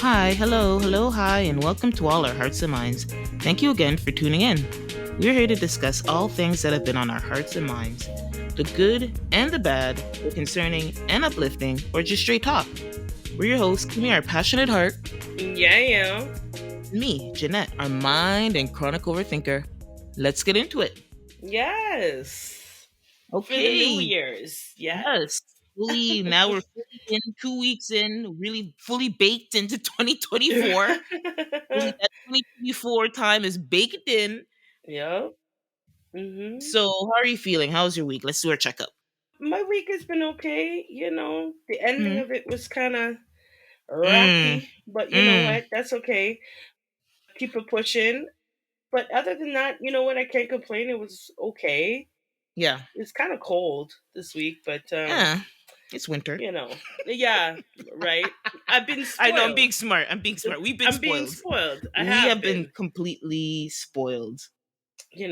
Hi, hello, hi, and welcome to all our hearts and minds. Thank you again for tuning in. We're here to discuss all things that have been on our hearts and minds, the good and the bad, the concerning and uplifting, or just straight talk. We're your hosts, Kimi, our passionate heart, Yeah, yeah. and me, Jeanette, our mind and chronic overthinker. Let's get into it. Yes. For the New Okay, Year's. Yes. yes. Now we're fully in 2 weeks in, really fully baked into 2024. Fully, that 2024 time is baked in. Yep. hmm So, how are you feeling? How's your week? Let's do our checkup. My week has been okay. The ending Mm, of it was kind of mm, rocky, but you know mm. what? That's okay. Keep it pushing. But other than that, you know what? I can't complain. It was okay. Yeah. It's kind of cold this week, but Yeah. It's winter. you know, yeah, right. I've been I know. I'm spoiled. being smart. I'm being smart. We've been I'm being spoiled. spoiled. I We have have been been. completely spoiled.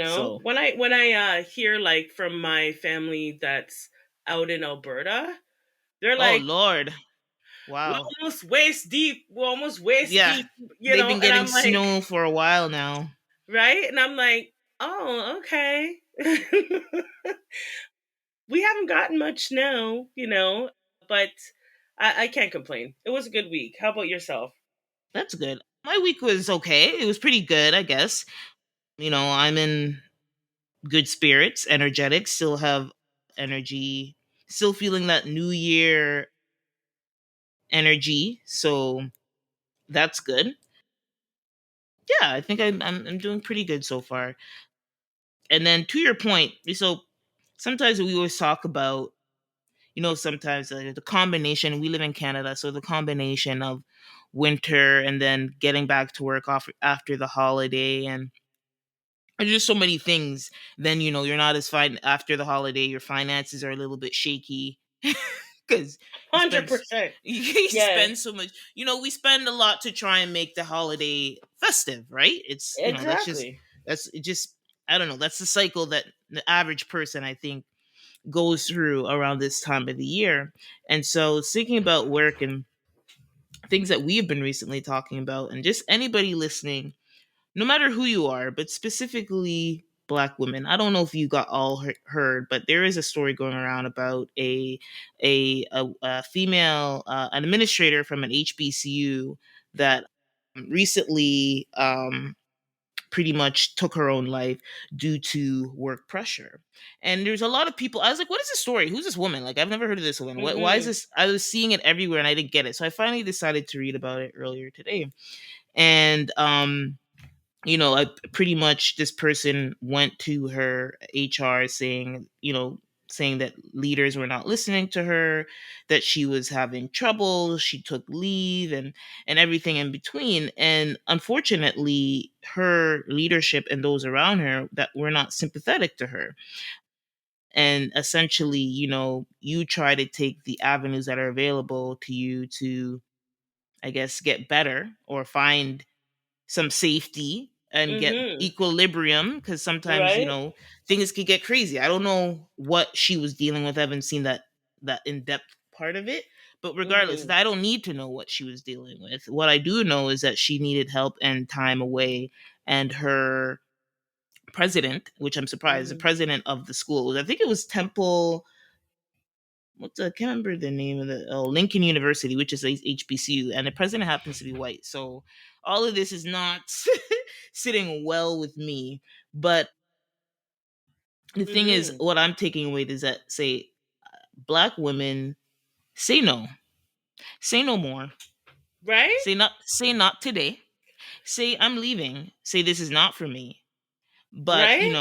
So, When I hear like from my family that's out in Alberta, they're oh like, Lord, we're wow. almost waist deep, we're almost waist Yeah, deep, they've been and getting I'm like, snow for a while now. right, and I'm like, oh, okay. We haven't gotten much snow, but I can't complain. It was a good week. How about yourself? That's good. My week was okay. It was pretty good, I guess. I'm in good spirits, energetic, still have energy, still feeling that new year energy. So that's good. Yeah, I think I'm doing pretty good so far. And then to your point, so sometimes we always talk about, sometimes the combination. We live in Canada, so the combination of winter and then getting back to work off after the holiday, and there's just so many things. Then you're not as fine after the holiday. Your finances are a little bit shaky because you spend 100%. you Yes, spend so much. We spend a lot to try and make the holiday festive, right? It's exactly. that's it just I don't know. That's the cycle that the average person, I think, goes through around this time of the year. And so thinking about work and things that we have been recently talking about, and just anybody listening, no matter who you are, but specifically Black women. I don't know if you got all heard, but there is a story going around about a female an administrator from an HBCU that recently pretty much took her own life due to work pressure. And there's a lot of people. I was like, "What is this story? Who's this woman? Like, I've never heard of this woman. Why is hmm this?" I was seeing it everywhere, and I didn't get it. So I finally decided to read about it earlier today. And I pretty much this person went to her HR saying that leaders were not listening to her, that she was having trouble, she took leave and everything in between. And unfortunately, her leadership and those around her that were not sympathetic to her. And essentially, you try to take the avenues that are available to you to, I guess, get better or find some safety and get hmm equilibrium, because sometimes Right? things could get crazy. I don't know what she was dealing with. I haven't seen that in-depth part of it, but regardless, hmm I don't need to know what she was dealing with. What I do know is that she needed help and time away, and her president, which I'm surprised, the hmm president of the school, I think it was Temple, I can't remember the name of Lincoln University, which is a HBCU, and the president happens to be white. So all of this is not sitting well with me. But the thing is, hmm what I'm taking away is that, say, Black women, say no, say no more, Right? say not today, say I'm leaving, say this is not for me. But Right?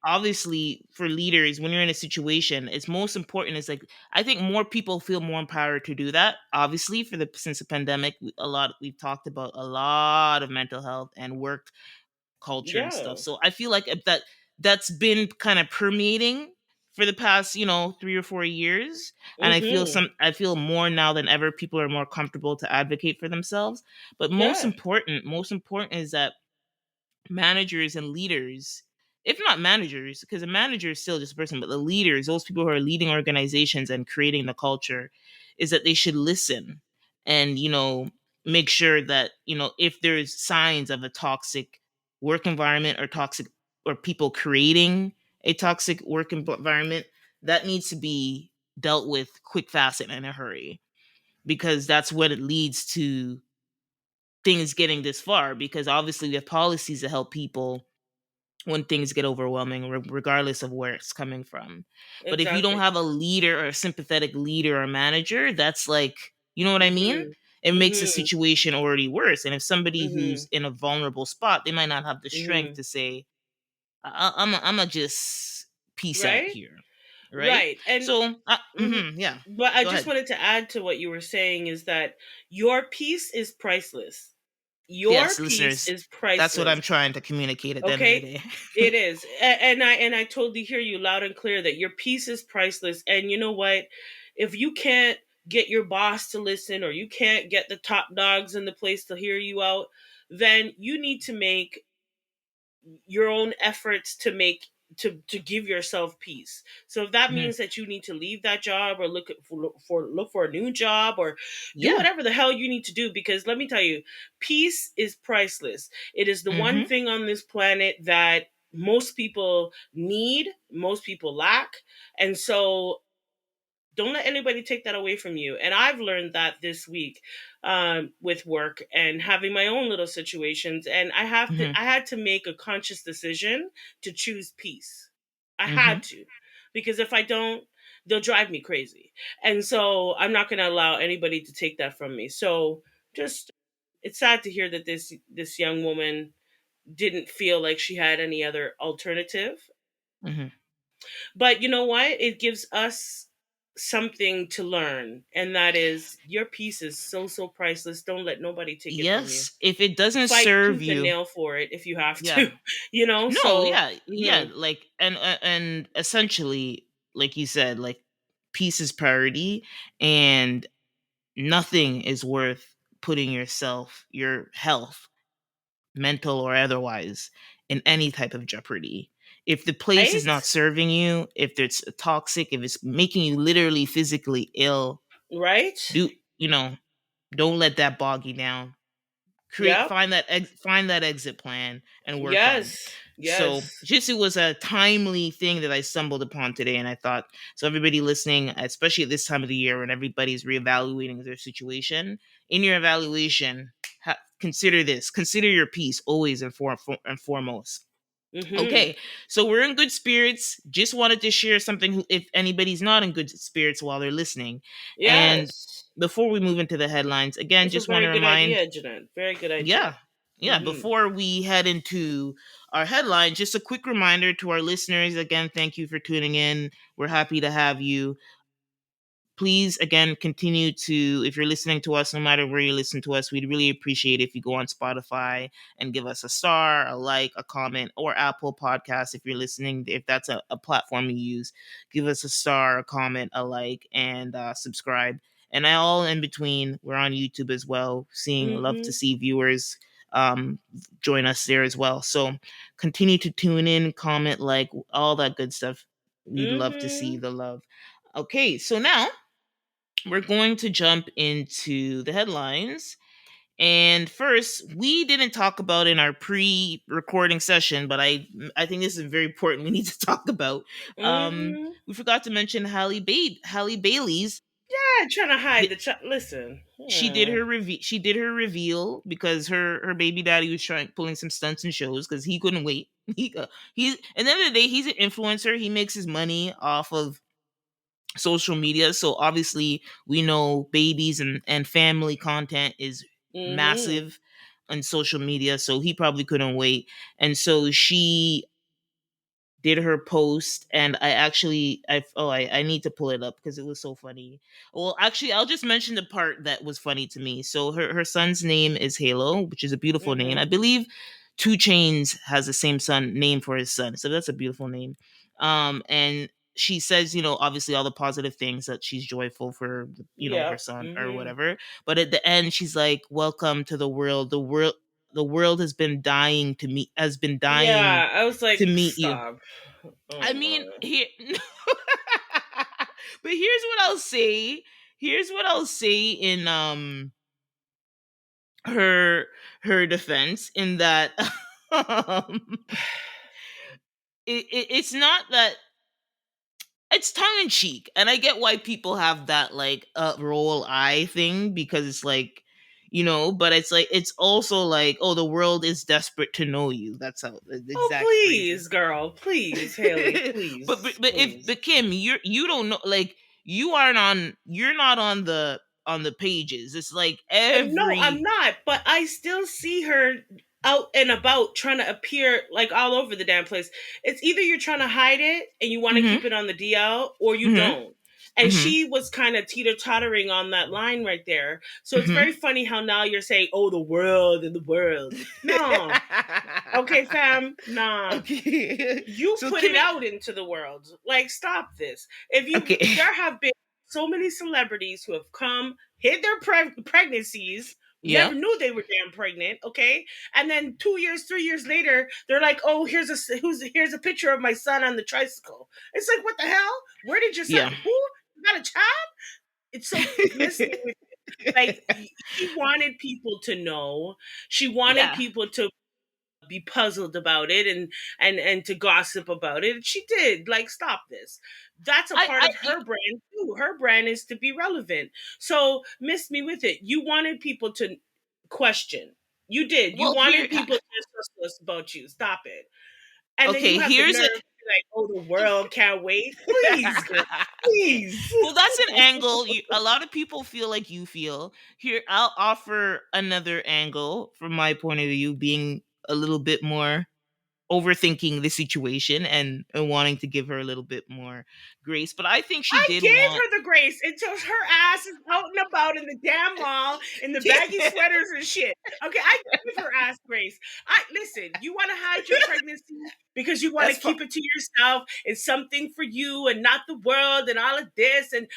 obviously, for leaders, when you're in a situation, it's most important is, like, I think more people feel more empowered to do that. Obviously, since the pandemic, we've talked about a lot of mental health and work culture and stuff. Yeah. So I feel like that's been kind of permeating for the past 3 or 4 years. And hmm I feel more now than ever people are more comfortable to advocate for themselves. But Yeah. most important is that managers and leaders, if not managers, because a manager is still just a person, but the leaders, those people who are leading organizations and creating the culture, is that they should listen and make sure that, if there's signs of a toxic work environment, or toxic, or people creating a toxic work environment, that needs to be dealt with quick, fast, and in a hurry, because that's what it leads to things getting this far, because obviously we have policies to help people when things get overwhelming, regardless of where it's coming from. But if you don't Exactly. have a leader, or a sympathetic leader or manager, that's like, you know what I mean? Mhm. It makes the Mhm. situation already worse. And if somebody who's Mhm. in a vulnerable spot, they might not have the strength Mhm. to say, I'm a just peace out Right? here. Right? Right. And So, mhm. yeah. But I Go just ahead. wanted to add to what you were saying is that your peace is priceless. Your Yes, peace listeners, is that's what priceless. I'm trying to communicate at the end of the Okay? day. It is. And I totally hear you loud and clear that your peace is priceless. And you know what? If you can't get your boss to listen, or you can't get the top dogs in the place to hear you out, then you need to make your own efforts to make to give yourself peace. So if that Mhm. means that you need to leave that job, or look for a new job, or do Yeah. whatever the hell you need to do, because let me tell you, peace is priceless. It is the one Hmm. thing on this planet that most people need, most people lack. And so don't let anybody take that away from you. And I've learned that this week, with work and having my own little situations. And Hmm. I had to make a conscious decision to choose peace. I Hmm. had to, because if I don't, they'll drive me crazy. And so I'm not going to allow anybody to take that from me. So just, it's sad to hear that this young woman didn't feel like she had any other alternative. Hmm. But you know what? It gives us something to learn, and that is your piece is so, so priceless. Don't let nobody take it from you. Yes, if it doesn't Fight serve tooth and you. nail for it if you have Yeah. to, you know? No, So, yeah, yeah, mhm. like, and essentially, like you said, like, peace is priority, and nothing is worth putting yourself, your health, mental or otherwise, in any type of jeopardy. If the place is Right? not serving you, if it's toxic, if it's making you literally physically ill, Right? do you know, don't let that bog you down. Yep. Find that exit plan and work on it. Yes. So Yes. just, it was a timely thing that I stumbled upon today, and I thought, so everybody listening, especially at this time of the year when everybody's reevaluating their situation, in your evaluation, consider this, consider your peace always, and foremost. Mhm. Okay, so we're in good spirits. Just wanted to share something, if anybody's not in good spirits while they're listening. And Yes. before we move into the headlines, again, That's a just want to very good remind, idea, Jeanette. Very good idea. yeah, yeah, Mhm. before we head into our headlines, just a quick reminder to our listeners. Again, thank you for tuning in. We're happy to have you. Please, again, continue to, if you're listening to us, no matter where you listen to us, we'd really appreciate if you go on Spotify and give us a star, a like, a comment, or Apple Podcasts if you're listening, if that's a platform you use. Give us a star, a comment, a like, and subscribe. And all in between, we're on YouTube as well. Love to Mhm. see viewers um join us there as well. So continue to tune in, comment, like, all that good stuff. We'd love to see Mhm. the love. Okay, so now we're going to jump into the headlines. And first, we didn't talk about in our pre-recording session, but I think this is very important. We need to talk about. Mhm. We forgot to mention Halle Bailey's. Yeah, trying to hide th- the listen. She did her reveal because her baby daddy was trying pulling some stunts and shows because he couldn't wait. He's at the end of the day, he's an influencer. He makes his money off of social media. So obviously we know babies and family content is Mhm. massive on social media. So he probably couldn't wait. And so she did her post, and I need to pull it up because it was so funny. Well, actually, I'll just mention the part that was funny to me. So her son's name is Halo, which is a beautiful name. I Mhm. believe Two Chains has the same son name for his son, so that's a beautiful name. And she says, obviously all the positive things, that she's joyful for her Yep. son or Mhm. whatever. But at the end, she's like, "Welcome to the world. The world has been dying Yeah, I was to like, meet you." stop. I Oh mean, my. here, but here's what I'll say. Here's what I'll say her her defense in that um, it's not that it's tongue in cheek, and I get why people have that like roll eye thing because it's like, but it's like it's also like, oh, the world is desperate to know you. That's how the Oh, exact phrasing. please, girl. Please, Haley. but Please. but if Please. but Kim, you don't know, like you're not on the pages. It's like No, I'm every. not, but I still see her out and about trying to appear like all over the damn place. It's either you're trying to hide it and you want to Mhm. keep it on the DL or you Mhm. don't. And Mhm. she was kind of teeter tottering on that line right there. So it's Mhm. very funny how now you're saying, oh, the world and the world. No. Okay, fam. Nah. Okay. You So put Kim, it out into the world. Like, stop this. If you, okay. there have been so many celebrities who have come, hid their pregnancies, Yeah. never knew they were damn pregnant, okay? And then 2 years, 3 years later, they're like, "Oh, here's a picture of my son on the tricycle." It's like, what the hell? Where did your son? Yeah. Who? You got a child? It's so miss me with like she wanted people to know. She wanted Yeah. people to be puzzled about it and to gossip about it. She did. Like, stop this. That's a part I of her brand too. Her brand is to be relevant. So miss me with it. You wanted people to question. You did. You well here wanted people to suspicious about you. Stop it. And then okay, you have the here's nerve a to be like, "Oh, the world can't wait." Please, girl. Please. well, that's an angle a lot of people feel like you feel. Here, I'll offer another angle from my point of view, being a little bit more overthinking the situation and wanting to give her a little bit more grace. But I think she I did gave want. her the grace until her ass is out and about in the damn mall in the baggy sweaters and shit. Okay, I gave her ass grace. I listen. You want to hide your pregnancy because you want to That's fine. keep it to yourself. It's something for you and not the world and all of this and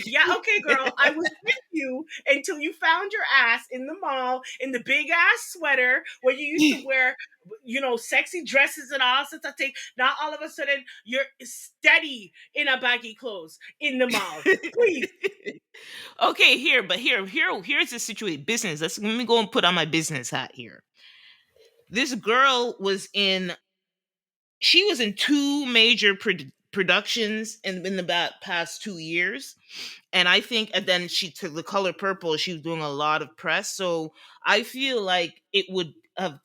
yeah. Okay, girl, I was with you until you found your ass in the mall in the big ass sweater where you used to wear, sexy dresses and all sorts of things. Now all of a sudden you're steady in a baggy clothes in the mall. Please. Okay, here's the situation. Business. Let me go and put on my business hat here. This girl was in. She was in two major productions in the past 2 years, and I think, and then she took The Color Purple. She was doing a lot of press, so I feel like it would have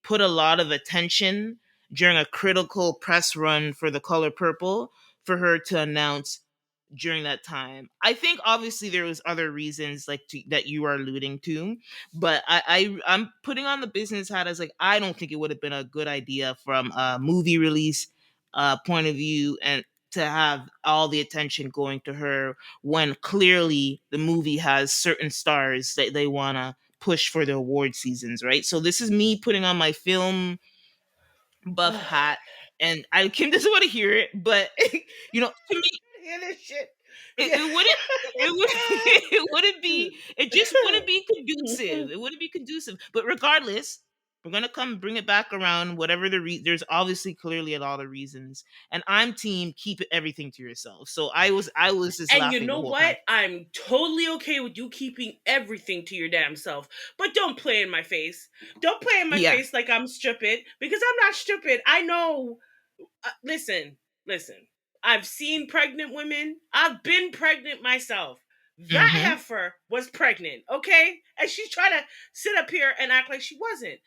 put a lot of attention during a critical press run for The Color Purple for her to announce during that time. I think obviously there was other reasons like that you are alluding to, but I'm putting on the business hat as like I don't think it would have been a good idea from a movie release point of view and to have all the attention going to her when clearly the movie has certain stars that they want to push for the award seasons, right? So this is me putting on my film buff hat, and I Kim doesn't want to hear it, but to me Hear this shit. it wouldn't it would it wouldn't be it just wouldn't be conducive. It wouldn't be conducive. But regardless, we're gonna come bring it back around. Whatever there's obviously clearly a lot of reasons, and I'm team keep everything to yourself. So I was just And you laughing the know whole time. what? I'm totally okay with you keeping everything to your damn self. But don't play in my face. Don't play in my Yeah. face like I'm stupid because I'm not stupid. I know. Listen. I've seen pregnant women. I've been pregnant myself. That Mm-hmm. heifer was pregnant, okay? And she's trying to sit up here and act like she wasn't.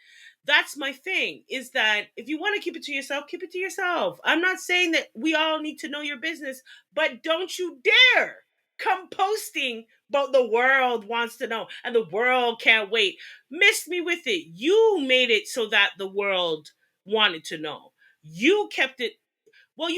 That's my thing, is that if you want to keep it to yourself, keep it to yourself. I'm not saying that we all need to know your business, but don't you dare come posting about the world wants to know and the world can't wait. Miss me with it. You made it so that the world wanted to know. You kept it. Well,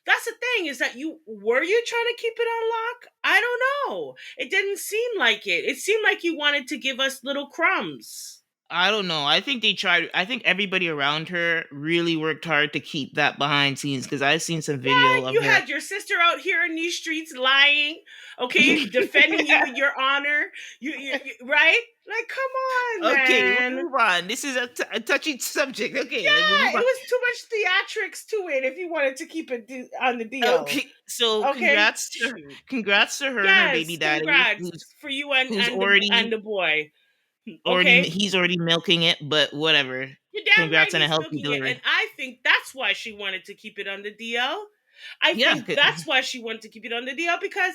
that's the thing, is that you trying to keep it on lock? I don't know. It didn't seem like it. It seemed like you wanted to give us little crumbs. I don't know. I think they tried. I think everybody around her really worked hard to keep that behind scenes because I've seen some video Yeah, of you her. had your sister out here in these streets lying, okay, defending you with your honor. Right? Like, come on, Okay, we'll man. move on. This is a touchy subject. Okay, like we'll Yeah, move it on. was too much theatrics to it if you wanted to keep it on the DL. Okay, so Okay? Shoot. congrats to her and her baby Yes, daddy congrats who's for you who's and already the boy. already Okay. he's already milking it, but whatever. You're damn right Congrats on a he's healthy milking it. And delivery. I think that's why she wanted to keep it on the DL. I Yeah, think that's why she wanted to keep it on the DL because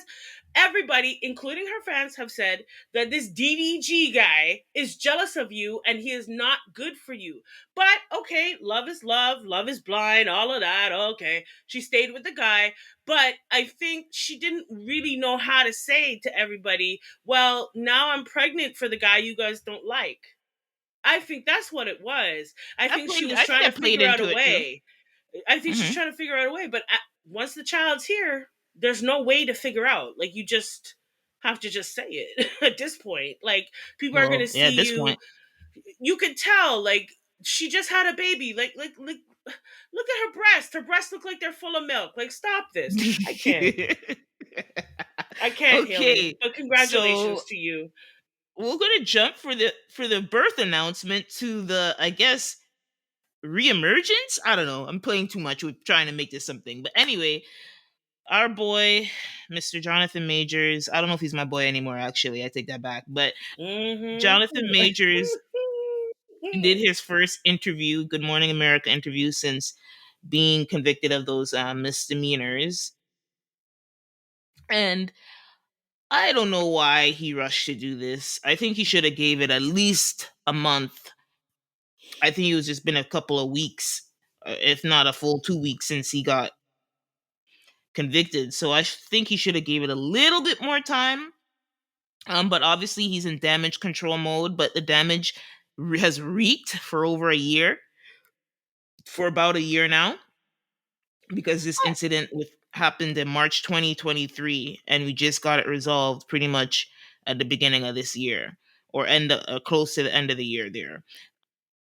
everybody, including her fans, have said that this DDG guy is jealous of you and he is not good for you. But okay, love is blind, all of that. Okay. She stayed with the guy. But I think she didn't really know how to say to everybody, well, now I'm pregnant for the guy you guys don't like. I think that's what it was. I think she was I think trying to that played figure out a into it too. way. I think she's Hmm. trying to figure out a way, but once the child's here, there's no way to figure out. Like you just have to just say it at this point. Like people are gonna Well, yeah, at see this you. point. You can tell. Like she just had a baby. Like. Look at her breasts. Her breasts look like they're full of milk. Like stop this. I can't. I can't, Haley. Okay, But congratulations so to you. we're gonna jump for the birth announcement to the, I guess, reemergence. I don't know. I'm playing too much with trying to make this something, but anyway, our boy, Mr. Jonathan Majors. I don't know if he's my boy anymore. Actually, I take that back. But Jonathan Mm-hmm. Majors did his first interview, Good Morning America interview, since being convicted of those misdemeanors. And I don't know why he rushed to do this. I think he should have gave it at least a month. I think it was just been a couple of weeks, if not a full 2 weeks since he got convicted. So I think he should have gave it a little bit more time. But obviously he's in damage control mode. But the damage has wreaked for over a year, for about a year now, because this incident with happened in March 2023, and we just got it resolved pretty much at the beginning of this year, or close to the end of the year there.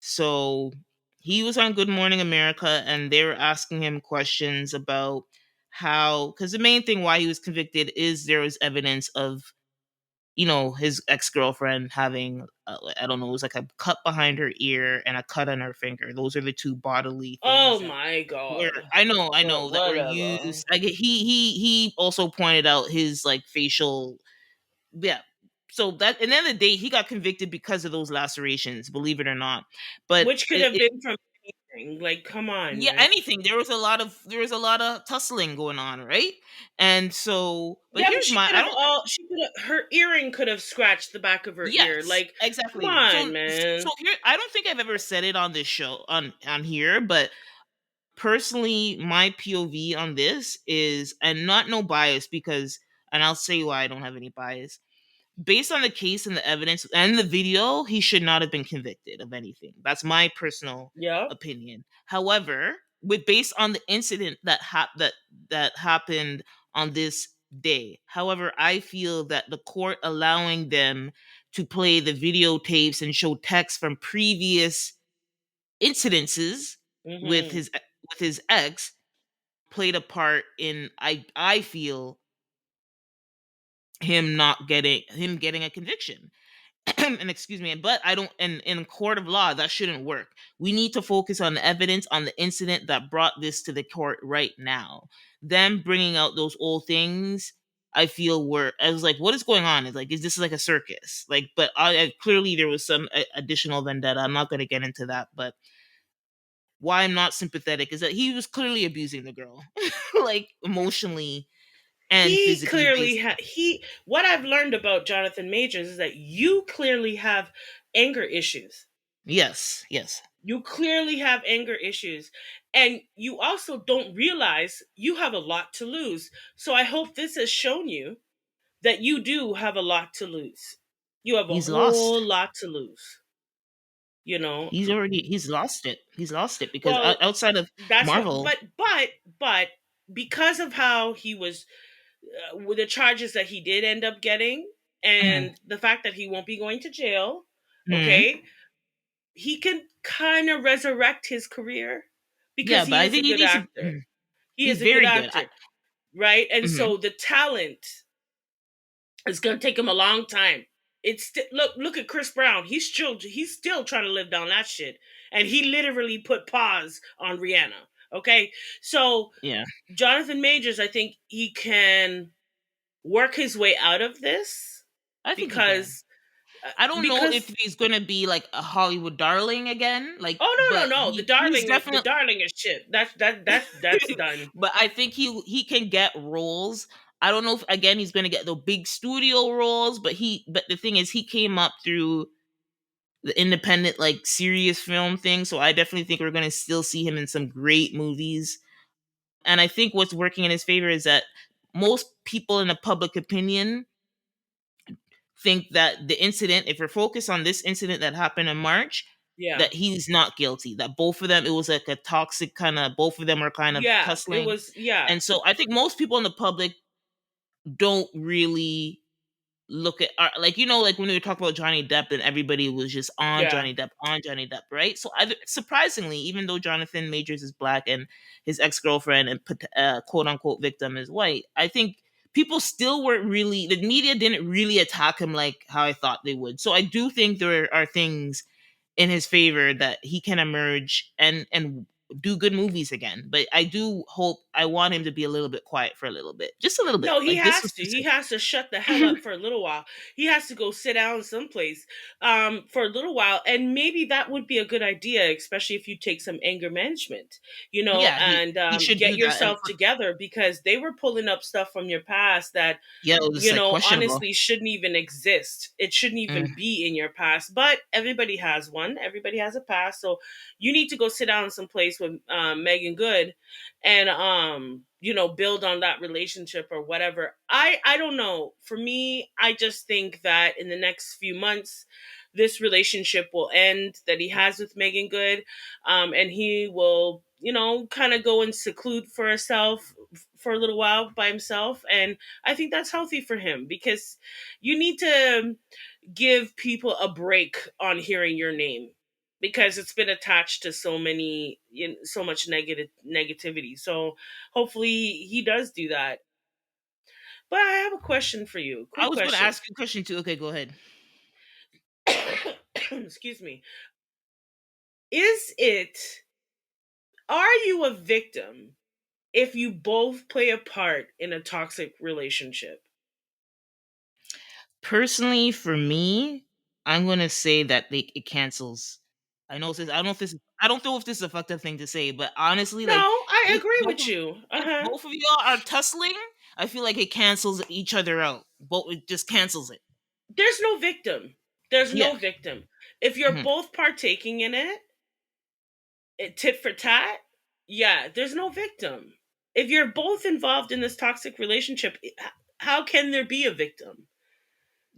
So he was on Good Morning America, and they were asking him questions about how, because the main thing why he was convicted is there was evidence of, his ex-girlfriend having, I don't know, it was like a cut behind her ear and a cut on her finger. Those are the two bodily Oh things that my were, god. I Well, know that were whatever. used. Like he also pointed out his like facial, yeah. So that, and then the day he got convicted because of those lacerations, believe it or not. But Which could have been from anything. Like, come on, yeah, man. anything. There was a lot of tussling going on, right? And so, but Yeah, but here's she my, could I have don't. all she could have her earring could have scratched the back of her ear. Yes, Like, come exactly. on, So man. here, I don't think I've ever said it on this show, on here, but personally, my POV on this is, and not no bias, because, and I'll say why I don't have any bias. Based on the case and the evidence and the video, he should not have been convicted of anything. That's my personal Yeah. opinion. However, with based on the incident that happened on this day, however, I feel that the court allowing them to play the videotapes and show text from previous incidences with Mm-hmm. his ex played a part in, I feel, him getting a conviction. And excuse me, but I don't, and in court of law that shouldn't work. We need to focus on the evidence, on the incident that brought this to the court right now. Them bringing out those old things, I feel, were, I was like, what is going on? It's like, is this like a circus? Like, but I clearly there was some additional vendetta. I'm not going to get into that, but why I'm not sympathetic is that he was clearly abusing the girl, like emotionally and He physically clearly based. had he what I've learned about Jonathan Majors is that you clearly have anger issues. Yes, yes, You clearly have anger issues. And you also don't realize you have a lot to lose. So I hope this has shown you that you do have a lot to lose. You have a he's lost. whole lot to lose. You know, He's lost it. He's lost it because well, outside of that's what, Marvel. but because of how he was, with the charges that he did end up getting, Mhm. and the fact that he won't be going to jail, Mhm. okay, he can kind of resurrect his career because Yeah, but he I is a think he good needs to. actor. He He's is a good very good. actor, right? And Mhm. so the talent is going to take him a long time. Look at Chris Brown. He's still trying to live down that shit, and he literally put pause on Rihanna. Okay, so Yeah, Jonathan Majors, I think he can work his way out of this I think he can. because I don't know if because he's gonna be like a Hollywood darling again, like, oh no, but no, no, he's the definitely. darling is shit. That's done. But I think he can get roles. I don't know if again he's gonna get the big studio roles, but the thing is he came up through the independent like serious film thing, so I definitely think we're gonna still see him in some great movies. And I think what's working in his favor is that most people in the public opinion think that the incident, if we're focused on this incident that happened in March, Yeah. that he's not guilty. That both of them, it was like a toxic kind of, both of them are kind of Yeah, it tussling. was, yeah. And so I think most people in the public don't really look at like like when we talk about Johnny Depp and everybody was just Yeah. On Johnny Depp, right? So surprisingly, even though Jonathan Majors is black and his ex girlfriend and quote unquote victim is white, I think people still weren't really the media didn't really attack him like how I thought they would. So I do think there are things in his favor that he can emerge and do good movies again. But I want him to be a little bit quiet for a little bit, just a little bit. No, he Like this has was to. just He has to shut the hell up for a little while. He has to go sit down someplace for a little while. And maybe that would be a good idea, especially if you take some anger management, yeah, and he should get do that. And yourself together, because they were pulling up stuff from your past that, yeah, it was like questionable. honestly shouldn't even exist. It shouldn't even Mm. be in your past. But everybody has one. Everybody has a past. So you need to go sit down someplace with Megan Good and build on that relationship or whatever. I don't know. For me, I just think that in the next few months this relationship will end that he has with Megan Good, and he will kind of go and seclude for himself for a little while by himself. And I think that's healthy for him, because you need to give people a break on hearing your name, because it's been attached to so much negativity. So hopefully he does do that. But I have a question for you. I Quick was going to question. ask you a question too. Okay, go ahead. Excuse me. Is it Are you a victim if you both play a part in a toxic relationship? Personally, for me, I'm going to say that it cancels. I know this. I don't know if this. I don't know if this is a fucked up thing to say, but honestly, No, like I if agree with you. if Uh-huh. both of y'all are tussling, I feel like it cancels each other out. Both it just cancels it. There's no victim. There's Yeah. no victim. If you're Mhm. both partaking in it, tit for tat, yeah, there's no victim. If you're both involved in this toxic relationship, how can there be a victim?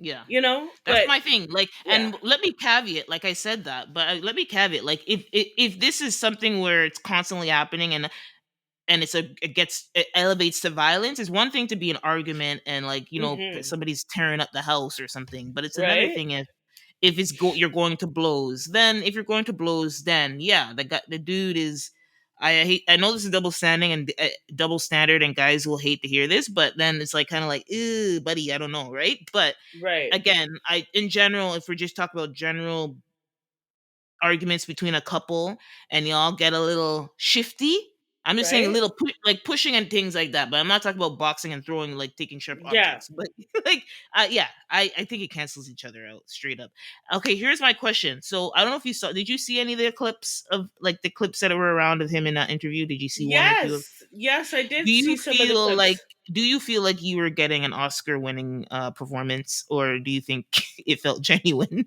Yeah. That's But my thing. Like, yeah. and let me caveat, like I said that, but let me caveat, like if this is something where it's constantly happening and it elevates to violence, is one thing to be an argument and like Mhm. somebody's tearing up the house or something, but it's another Right? thing if you're going to blows. Then if you're going to blows, then yeah, the dude is. I know this is double standing and double standard, and guys will hate to hear this, but then it's like kind of like, ew, buddy, I don't know, right? But Right. again, I in general, if we're just talking about general arguments between a couple and y'all get a little shifty, I'm just saying a Right? little like pushing and things like that. But I'm not talking about boxing and throwing like taking sharp Yeah. objects. But like, yeah, I think it cancels each other out straight up. Okay, here's my question. So I don't know if you saw. Did you see any of the clips of like the clips that were around of him in that interview? Did you see one or two of? Yes. Yes, I Do did you see some of the feel like clips. do you feel like you were getting an Oscar winning performance, or do you think it felt genuine?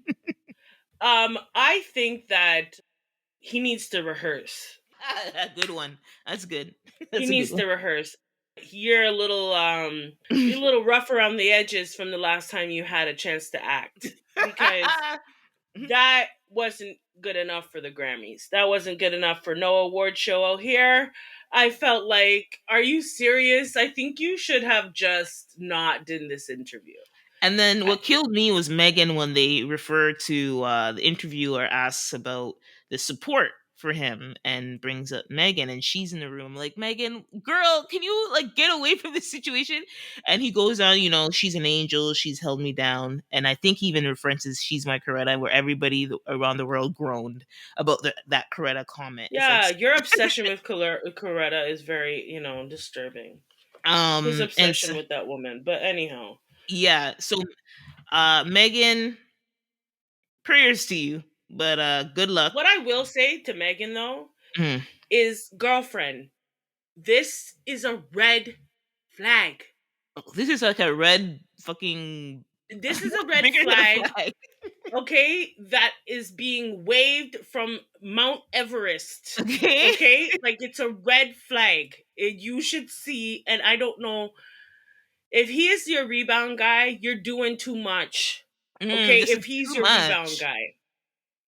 I think that he needs to rehearse. Good one. That's good. He That's a good needs one. to rehearse. You're a little rough around the edges from the last time you had a chance to act, because that wasn't good enough for the Grammys. That wasn't good enough for no award show out here. I felt like, are you serious? I think you should have just not done this interview. And then I, what killed me was Megan when they refer to the interviewer asks about the support for him and brings up Megan and she's in the room like Megan, girl, can you like get away from this situation? And he goes on, she's an angel, she's held me down, and I think he even references she's my Coretta, where everybody around the world groaned about that Coretta comment. It's like, yeah, your obsession with Coretta is very, disturbing. His and obsession so, with that woman. But anyhow, yeah, so Megan. Prayers to you, but good luck. What I will say to Megan though Mm. is, girlfriend, this is a red flag. This is like a red fucking This is a red bigger than a flag, flag. okay, that is being waved from Mount Everest. Okay. Okay? Like it's a red flag. You should see, and I don't know if he is your rebound guy, you're doing too much. Okay? This is If he's too your rebound much. guy.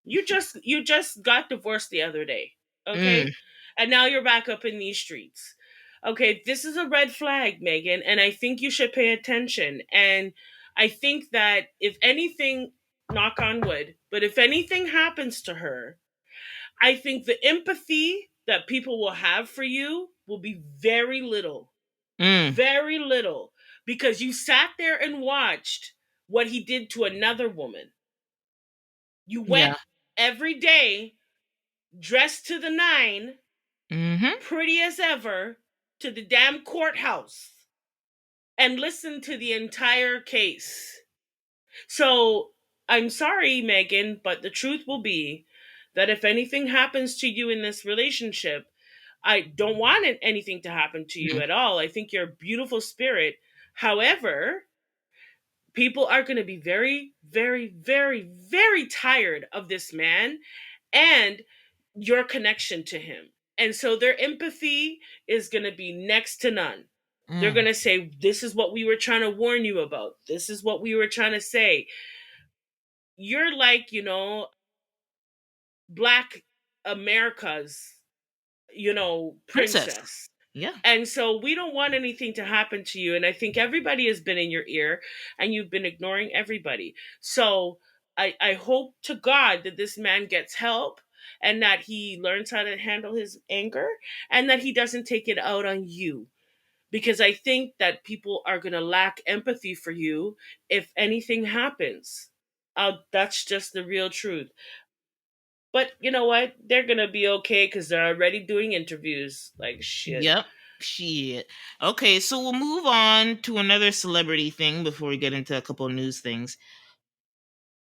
You just got divorced the other day. Mm. Okay? And now you're back up in these streets. Okay, this is a red flag, Megan, and I think you should pay attention. And I think that if anything, knock on wood, but if anything happens to her, I think the empathy that people will have for you will be very little. Mm. Very little. Because you sat there and watched what he did to another woman. You went Yeah. every day dressed to the nine, Mm-hmm. pretty as ever, to the damn courthouse and listened to the entire case. So I'm sorry, Megan, but the truth will be that if anything happens to you in this relationship, I don't want anything to happen to you Mm. at all. I think you're a beautiful spirit. However, people are going to be very, very, very, very tired of this man and your connection to him. And so their empathy is going to be next to none. They're going Mm. to say, this is what we were trying to warn you about. This is what we were trying to say. You're like, Black America's, Princess. princess. Yeah. And so we don't want anything to happen to you. And I think everybody has been in your ear and you've been ignoring everybody. So I hope to God that this man gets help and that he learns how to handle his anger and that he doesn't take it out on you. Because I think that people are going to lack empathy for you if anything happens. That's just the real truth. But you know what? They're going to be okay because they're already doing interviews. Like, shit. Yep. Shit. Okay, so we'll move on to another celebrity thing before we get into a couple of news things.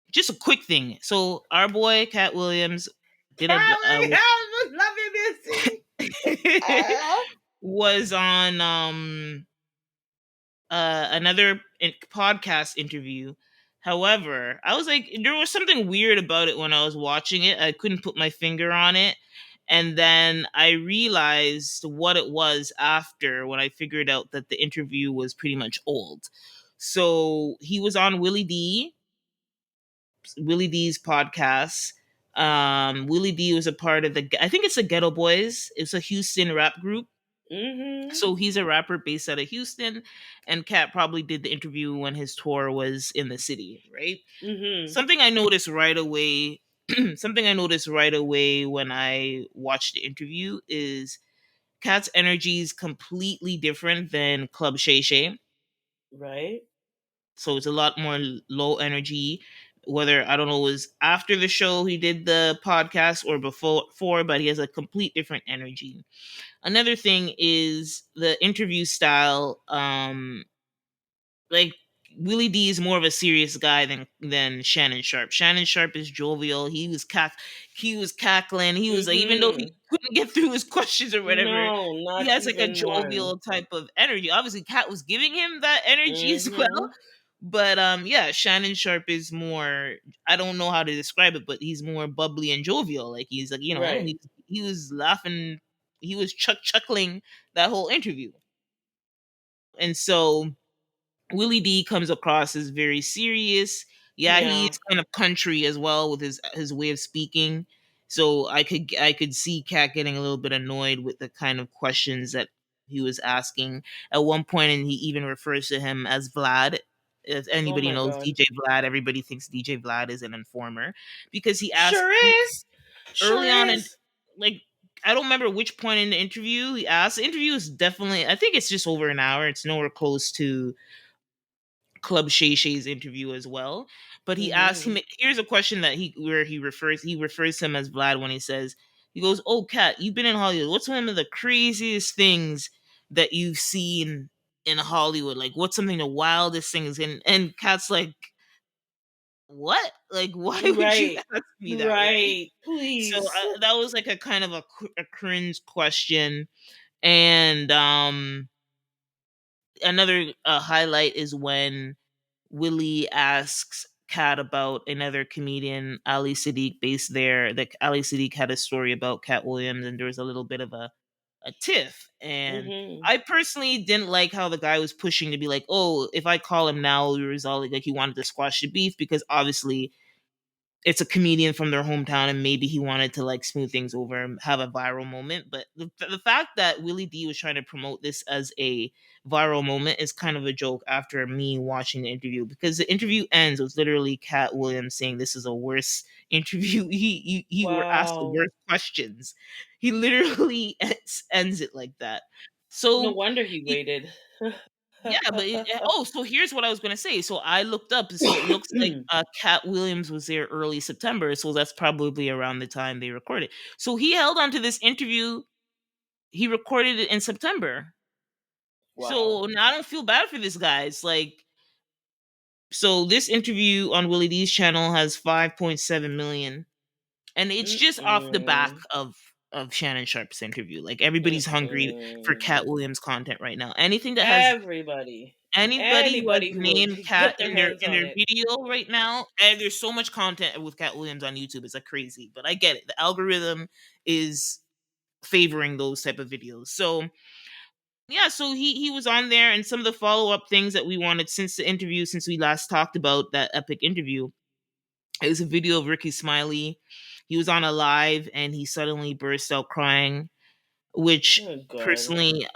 Just a quick thing. So our boy Katt Williams did a I love you, Missy. Ah. was on another podcast interview. However, I was like, there was something weird about it when I was watching it. I couldn't put my finger on it. And then I realized what it was after when I figured out that the interview was pretty much old. So he was on Willie D's podcast. Willie D was a part of I think it's the Ghetto Boys. It's a Houston rap group. Mm-hmm. So he's a rapper based out of Houston, and Kat probably did the interview when his tour was in the city, right? Mm-hmm. Something I noticed right away, something I noticed right away when I watched the interview is Kat's energy is completely different than Club Shay Shay. Right. So it's a lot more low energy. Whether I don't know it was after the show he did the podcast or before, but he has a complete different energy. Another thing is the interview style. Like Willie D is more of a serious guy than Shannon Sharp. Shannon Sharp is jovial. He was cackling. He was like, even though he Mm-hmm. couldn't get through his questions or whatever, No, he not has like a even one. jovial type of energy. Obviously, Kat was giving him that energy as well. Mm-hmm. But yeah, Shannon Sharp is more. I don't know how to describe it, but he's more bubbly and jovial. Like he's like Right. he was laughing, he was chuckling that whole interview, and so Willie D comes across as very serious. Yeah, he Yeah. is kind of country as well with his way of speaking. So I could see Kat getting a little bit annoyed with the kind of questions that he was asking at one point, and he even refers to him as Vlad. If Oh anybody my knows God. DJ Vlad, everybody thinks DJ Vlad is an informer because he asked Sure is. Sure early on in is. like I don't remember which point in the interview he asked. The interview is definitely I think it's just over an hour. It's nowhere close to Club Shay Shay's interview as well. But he asked Mm-hmm. him here's a question that he refers to him as Vlad when he says he goes, "Oh Kat, you've been in Hollywood. What's one of the craziest things that you've seen in Hollywood? Like what's something the wildest things?" And Kat's like what? Like, why would you Right. ask me that, right? Right. So Please. that was like a kind of a cringe question. And another highlight is when Willie asks Kat about another comedian, Ali Sadiq, based there. That Ali Sadiq had a story about Katt Williams, and there was a little bit of a tiff. And Mhm. I personally didn't like how the guy was pushing to be like, oh, if I call him now, we result like he wanted to squash the beef because obviously it's a comedian from their hometown and maybe he wanted to like smooth things over and have a viral moment. But the fact that Willie D was trying to promote this as a viral moment is kind of a joke after me watching the interview, because the interview ends with literally Cat Williams saying this is a worse interview. He were asked the Wow. worst questions. He literally ends it like that. No So wonder he waited. yeah, but oh, so here's what I was gonna say. So I looked up. So it looks like Cat Williams was there early September. So that's probably around the time they recorded. So he held on to this interview. He recorded it in September. Wow. So now I don't feel bad for this guy. It's like, so this interview on Willie D's channel has 5.7 million, and it's just off the back Mm-mm. of Shannon Sharp's interview. Like everybody's hungry for Cat Mm-mm. Williams content right now. Anything that has Everybody. anybody who has Anybody the who will name Cat get their in hands on their it. video right now, and there's so much content with Cat Williams on YouTube, it's like crazy. But I get it. The algorithm is favoring those type of videos. So yeah, so he was on there, and some of the follow up things that we wanted since the interview, since we last talked about that epic interview, it was a video of Ricky Smiley. He was on a live and he suddenly burst out crying, which Oh God. personally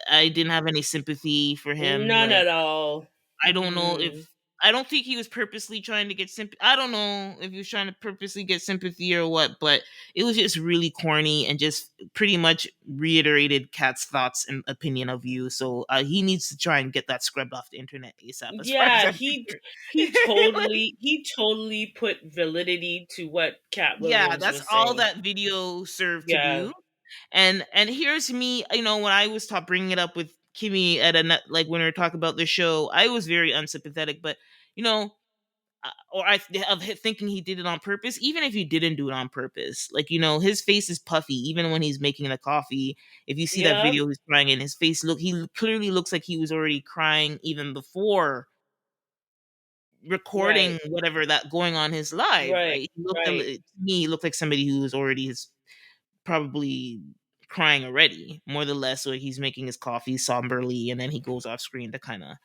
I didn't have any sympathy for him. None Like at all. I don't know if Mm. I don't think he was purposely trying to get sympathy. I don't know if he was trying to purposely get sympathy or what, but it was just really corny and just pretty much reiterated Kat's thoughts and opinion of you. So he needs to try and get that scrubbed off the internet ASAP, as far as Yeah, I'm he concerned. he totally he totally put validity to what Cat Yeah, Williams that's was all saying. that video served to Yeah. do. And here's me, when I was bringing it up with Kimmy at like when we were talking about the show, I was very unsympathetic, but you know, or of thinking he did it on purpose. Even if he didn't do it on purpose, like his face is puffy even when he's making the coffee. If you see that Yep. video, he's crying, and his face clearly looks like he was already crying even before recording Right. whatever that going on his live. Right. Right? He looked Right. to me, he looked like somebody who was already probably crying already, more than less. Like he's making his coffee somberly, and then he goes off screen to kind of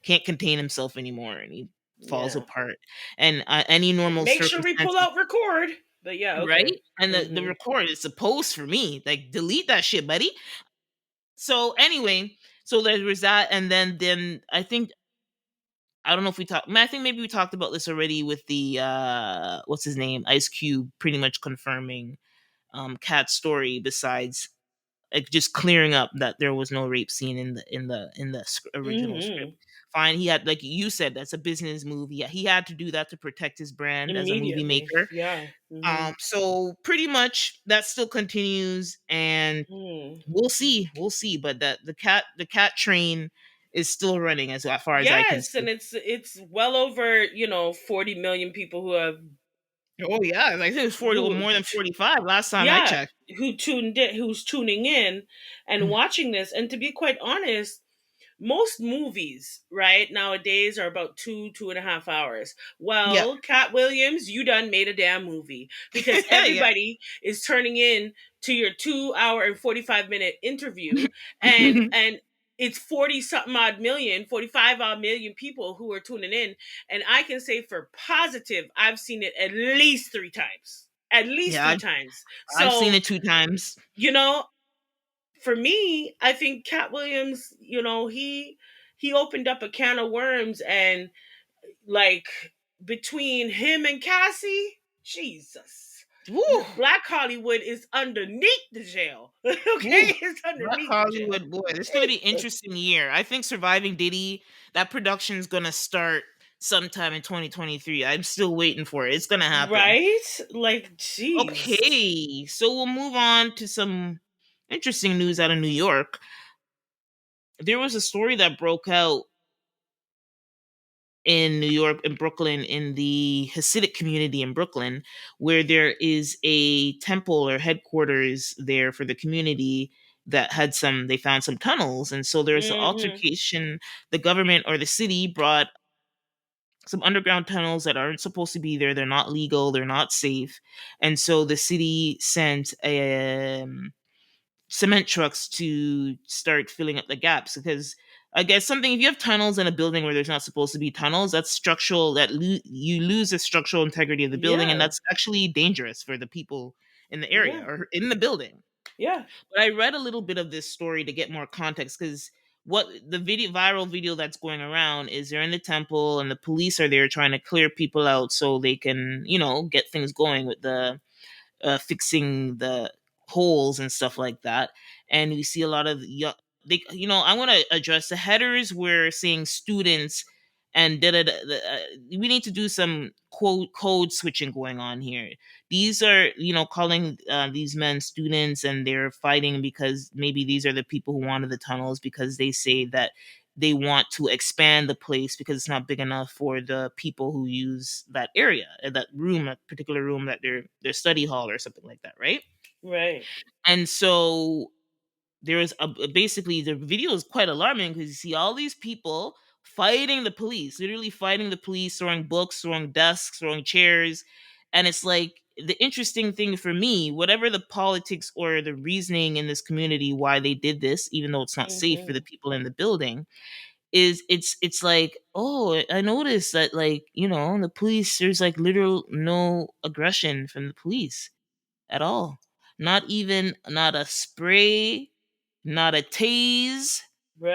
can't contain himself anymore, and he falls Yeah. apart. And any normal Make sure we pull circumstances, out record. But yeah, okay. right? And the Mhm. record is supposed for me, like delete that shit, buddy. So anyway, so there was that, and then I think I don't know if we talked. I think maybe we talked about this already with the what's his name, Ice Cube, pretty much confirming Cat's story. Besides like just clearing up that there was no rape scene in the original script. Mhm. Fine, he had, like you said, that's a business move. He had to do that to protect his brand as a movie Immediately. maker. Yeah. Mhm. So pretty much that still continues, and Hmm. we'll see. But that the cat train is still running as far as I can Yes, see. and it's well over, 40 million people who have Oh yeah, I think it's 40 or who more than 45 last time I yeah, checked. who's tuning in and watching this. And to be quite honest, most movies right nowadays are about 2.5 hours. Yeah, Well, Cat Williams, you done made a damn movie because yeah. everybody is turning in to your 2 hour and 45 minute interview, and it's 40 something odd million, 45 odd million people who are tuning in. And I can say for positive, I've seen it at least 3 times. At least Yeah, three I've, times. I've seen So, it 2 times. you know, for me, I think Cat Williams, he opened up a can of worms, and like between him and Cassie, Jesus. Woo! Black Hollywood is underneath the jail. Okay? Woo! It's Black underneath the jail. Hollywood, boy, this is gonna be an Jesus. interesting year. I think Surviving Diddy, that production's gonna start sometime in 2023. I'm still waiting for it. It's gonna happen. Right? Like, jeez. Okay, so we'll move on to some interesting news out of New York. There was a story that broke out in New York, in Brooklyn, in the Hasidic community in Brooklyn, where there is a temple or headquarters there for the community that had some, they found some tunnels. And so there's an Mhm. altercation. The government or the city brought some underground tunnels that aren't supposed to be there. They're not legal, they're not safe. And so the city sent cement trucks to start filling up the gaps, because I guess something, if you have tunnels in a building where there's not supposed to be tunnels, that's structural, you lose the structural integrity of the building, and Yeah. that's actually dangerous for the people in the area Yeah. or in the building. Yeah. But I read a little bit of this story to get more context, because what the viral video that's going around is, they're in the temple and the police are there trying to clear people out so they can, get things going with the fixing the holes and stuff like that. And we see a lot of they, I want to address the headers. We're seeing students and we need to do some code switching going on here. These are, calling these men students, and they're fighting because maybe these are the people who wanted the tunnels, because they say that they want to expand the place because it's not big enough for the people who use that area, that room, that particular room, that their study hall or something like that, right? Right. And so there is basically, the video is quite alarming, because you see all these people fighting the police, literally fighting the police, throwing books, throwing desks, throwing chairs. And it's like, the interesting thing for me, whatever the politics or the reasoning in this community why they did this, even though it's not safe for the Mhm. people in the building, is it's like, oh, I noticed that, like, the police, there's like literal no aggression from the police at all. Not a spray, not a tase,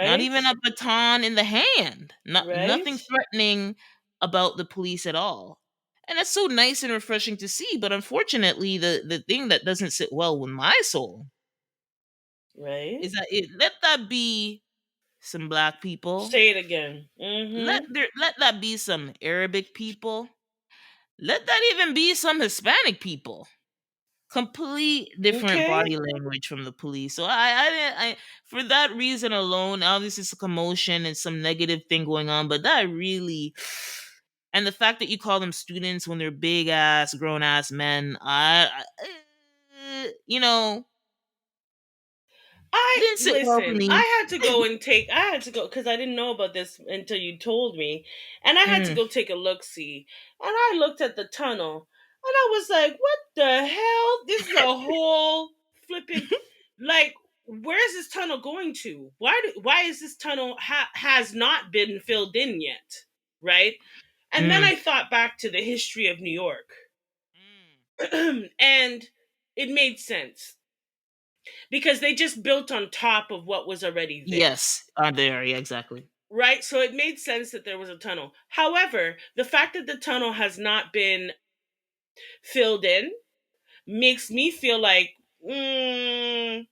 not Right? even a baton in the hand. Right? Nothing threatening about the police at all. And that's so nice and refreshing to see. But unfortunately, the thing that doesn't sit well with my soul Right? is that, let that be some black people. Say it again. Mhm. Let that be some Arabic people. Let that even be some Hispanic people. Complete different Okay. body language from the police. So I for that reason alone, obviously it's a commotion and some negative thing going on, but that really, and the fact that you call them students when they're big ass grown ass men, I didn't sit well for listen. me. I had to go and take. I had to go because I didn't know about this until you told me, and I had to Mm, go take a look see. And I looked at the tunnel, and I was like, "What the hell? This is a whole flipping like. Where's this tunnel going to? Why is this tunnel has not been filled in yet? Right?" And then mm, I thought back to the history of New York, mm. and it made sense because they just built on top of what was already there. Yes, there, yeah, exactly. Right? So it made sense that there was a tunnel. However, the fact that the tunnel has not been filled in makes me feel like, Yeah,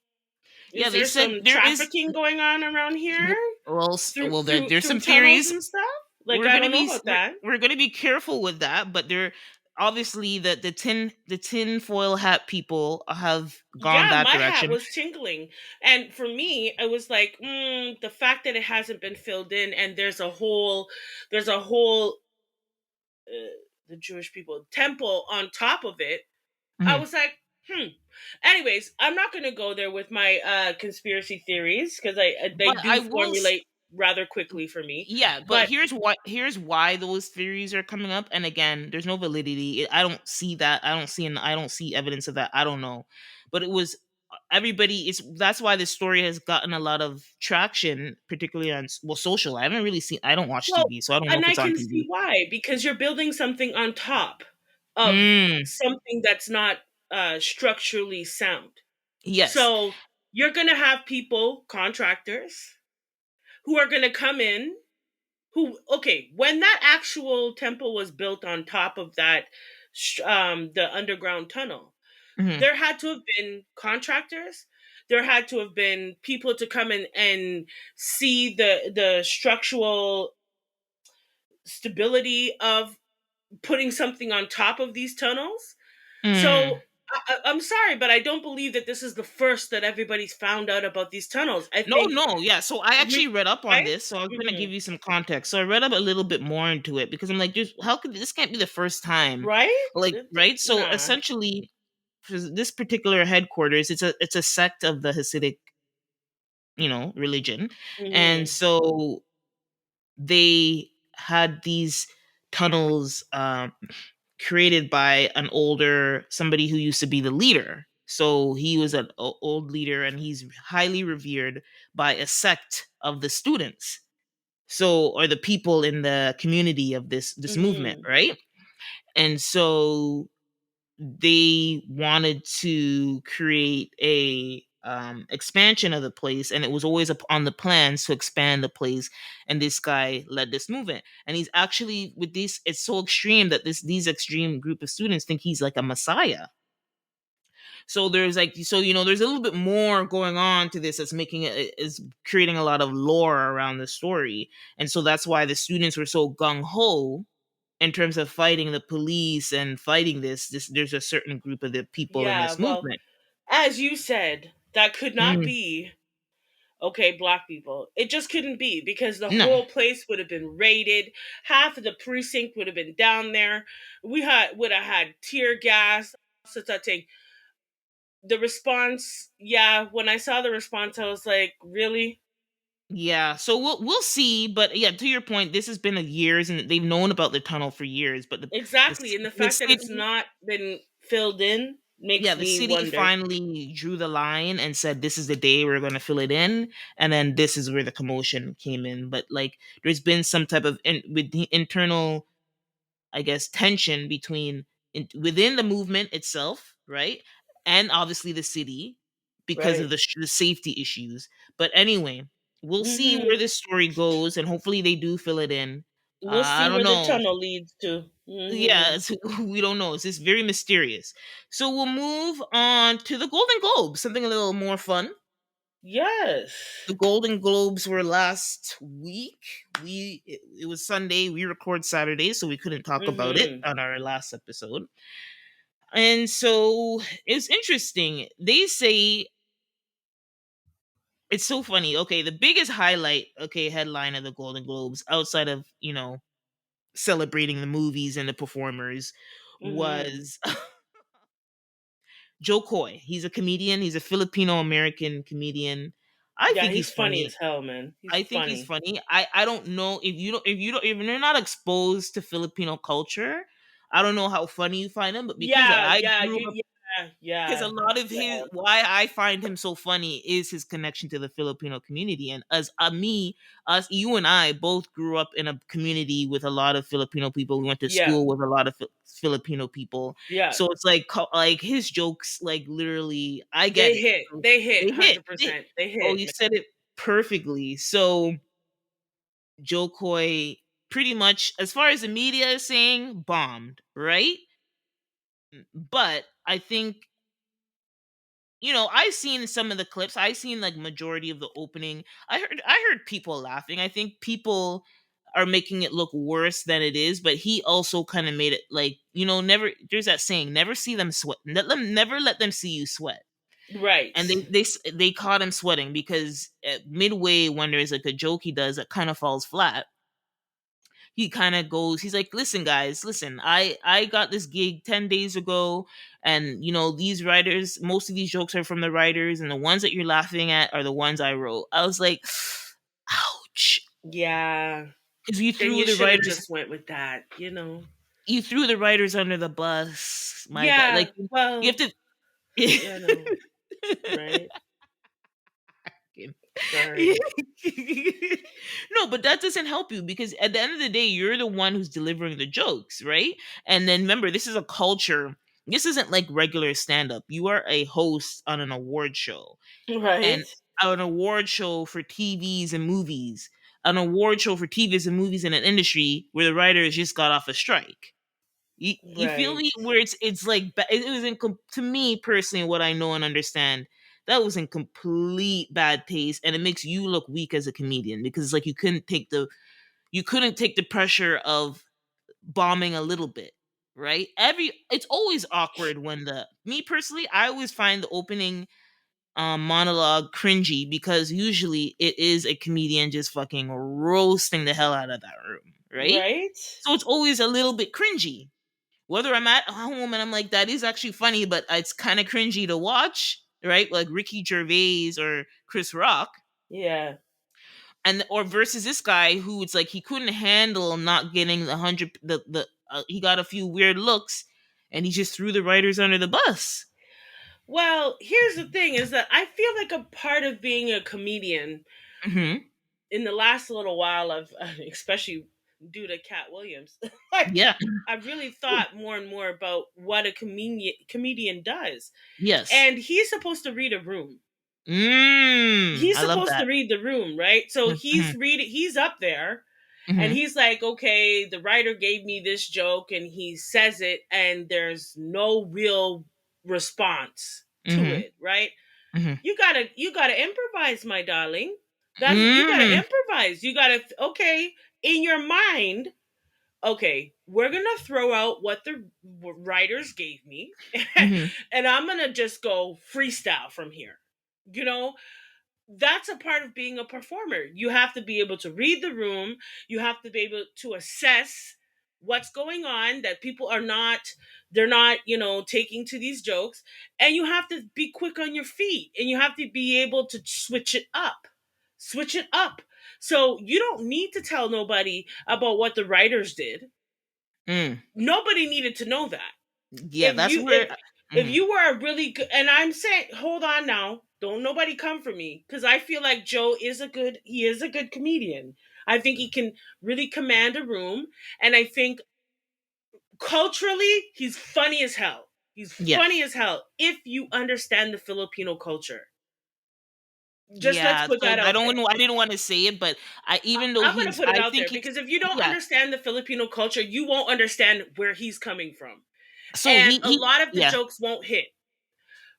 is they there said some there is. trafficking going on around here Well, there's through some tunnels theories. and stuff? Like I don't know about that. We're gonna be careful with that, but there, obviously, the tin foil hat people have gone Yeah, that my hat direction. was tingling. And for me, I was like, the fact that it hasn't been filled in and there's a whole the Jewish people temple on top of it. I Mhm. was like, Anyways, I'm not going to go there with my conspiracy theories because they But do formulate rather quickly for me. yeah, but But here's why those theories are coming up. And again, there's no validity. I don't see that. I don't see evidence of that. I don't know, but it was everybody. It's That's why this story has gotten a lot of traction, particularly on social. I haven't really seen. I don't watch well, TV, so I don't know and if I it's on can see TV. why because you're building something on top of Mm, something that's not structurally sound. yes. So you're going to have people, contractors, who are going to come in who okay when that actual temple was built on top of that the underground tunnel Hmm. there had to have been contractors there had to have been people to come in and see the structural stability of putting something on top of these tunnels Mm, so I'm sorry, but I don't believe that this is the first that everybody's found out about these tunnels. I No, think no, yeah. So I we actually read up on right. this. So I was gonna Hmm. give you some context. So I read up a little bit more into it because I'm like, just how could this can't be the first time, Right? like, right? So Nah. essentially, for this particular headquarters, it's a sect of the Hasidic, religion, and Hmm. so they had these tunnels created by an older somebody who used to be the leader. So he was an old leader, and he's highly revered by a sect of the students. So, or the people in the community of this movement, Hmm. right? And so they wanted to create a expansion of the place, and it was always on the plans to expand the place. And this guy led this movement, and he's actually with this. It's so extreme that these extreme group of students think he's like a messiah. So there's like, there's a little bit more going on to this that's making it is creating a lot of lore around the story. And so that's why the students were so gung-ho in terms of fighting the police and fighting this. There's a certain group of the people in Yeah. this Well, movement. as you said, that could not Mm, be okay. Black people. It just couldn't be because the no. whole place would have been raided. Half of the precinct would have been down there. We had would have had tear gas. Such a thing. The response, yeah. When I saw the response, I was like, really? Yeah, so we'll see, but yeah, to your point, this has been a years, and they've known about the tunnel for years. But Exactly. And the the fact that it's city, not been filled in yeah, makes the me city wonder. finally drew the line and said, "This is the day we're going to fill it in," and then this is where the commotion came in. But like, there's been some type of with the internal, I guess, tension within the movement itself, right? And obviously the city because of Right. the safety issues. But anyway, we'll see where Hmm. this story goes, and hopefully they do fill it in. We'll I see don't where the know. tunnel leads to. Yeah, Hmm. we don't know. It's just very mysterious. So we'll move on to the Golden Globes, something a little more fun. Yes. The Golden Globes were last week. It was Sunday. We record Saturday, so we couldn't talk about it Hmm. on our last episode. And so it's interesting. They say it's so funny. Okay, the biggest highlight, okay, headline of the Golden Globes outside of, celebrating the movies and the performers Hmm. was Joe Coy. He's a comedian. He's a Filipino American comedian. I Yeah, think he's he's funny funny. as hell, man. He's I think he's funny. funny. I don't know if you're not exposed to Filipino culture. I don't know how funny you find him, but because Yeah, I yeah, grew you, up, yeah, because a yeah, lot of his yeah, why I find him so funny is his connection to the Filipino community. And as you and I both grew up in a community with a lot of Filipino people. We went to yeah, school with a lot of Filipino people, yeah. so it's like like his jokes, like literally, I get They it. hit. So They hit. they hit. 100%. They Oh, hit, you man. said it perfectly. So Joe Coy pretty much, as far as the media is saying, bombed, right? But I think, I've seen some of the clips. I've seen like majority of the opening. I heard people laughing. I think people are making it look worse than it is, but he also kind of made it like, never, there's that saying, never see them sweat. Never let them see you sweat. Right. And they caught him sweating because at midway, when there's like a joke he does that kind of falls flat, he kind of goes, he's like, listen guys, listen, I got this gig 10 days ago, and these writers, most of these jokes are from the writers, and the ones that you're laughing at are the ones I wrote. I was like, ouch. Yeah. Because Then you should have just went with that, you know. you threw the writers under the bus, my guy. Like, Yeah. you have Well, to you know, right? Yeah. Sorry. No, but that doesn't help you, because at the end of the day, you're the one who's delivering the jokes, right? And then remember, this is a culture. This isn't like regular stand up. You are a host on an award show, and Right. an award show for TVs and movies, an award show for TVs and movies in an industry where the writers just got off a strike. You feel Right. me? Where it's like it was to me personally, what I know and understand, that was in complete bad taste, and it makes you look weak as a comedian, because it's like you couldn't take the pressure of bombing a little bit, right? It's always awkward when the me personally, I always find the opening monologue cringy because usually it is a comedian just fucking roasting the hell out of that room, right? Right? So it's always a little bit cringy. Whether I'm at home and I'm like, that is actually funny, but it's kind of cringy to watch, right? Like Ricky Gervais or Chris Rock. Yeah. And or versus this guy who it's like he couldn't handle not getting the he got a few weird looks and he just threw the writers under the bus. Well, here's the thing is that I feel like a part of being a comedian Hmm. in the last little while of especially due to Katt Williams, like Yeah. I've really thought more and more about what a comedian does. Yes. And he's supposed to read a room. I He's love supposed to that. read the room, right? So Hmm. he's up there and Hmm. he's like, okay, the writer gave me this joke and he says it and there's no real response to Hmm. it, right? Hmm. You gotta improvise, my darling. You gotta Mm. improvise. You gotta, okay, in your mind, okay, we're gonna throw out what the writers gave me Hmm. and I'm gonna just go freestyle from here. You know, that's a part of being a performer. You have to be able to read the room. You have to be able to assess what's going on, that people are not, they're not, taking to these jokes. And you have to be quick on your feet and you have to be able to switch it up. Switch it up. So you don't need to tell nobody about what the writers did. Mm. Nobody needed to know that. Yeah, if that's you where. if if Mhm. you were a really good, and I'm saying, hold on now, don't nobody come for me, because I feel like Joe is a good comedian. I think he can really command a room, and I think culturally he's funny as hell. He's Yeah, funny as hell if you understand the Filipino culture. Just let's yeah. put So that out there. I didn't want to say it, but even though I'm gonna put it I out think there he's, because if you don't yeah. understand the Filipino culture, you won't understand where he's coming from, So and a lot of the yeah, jokes won't hit.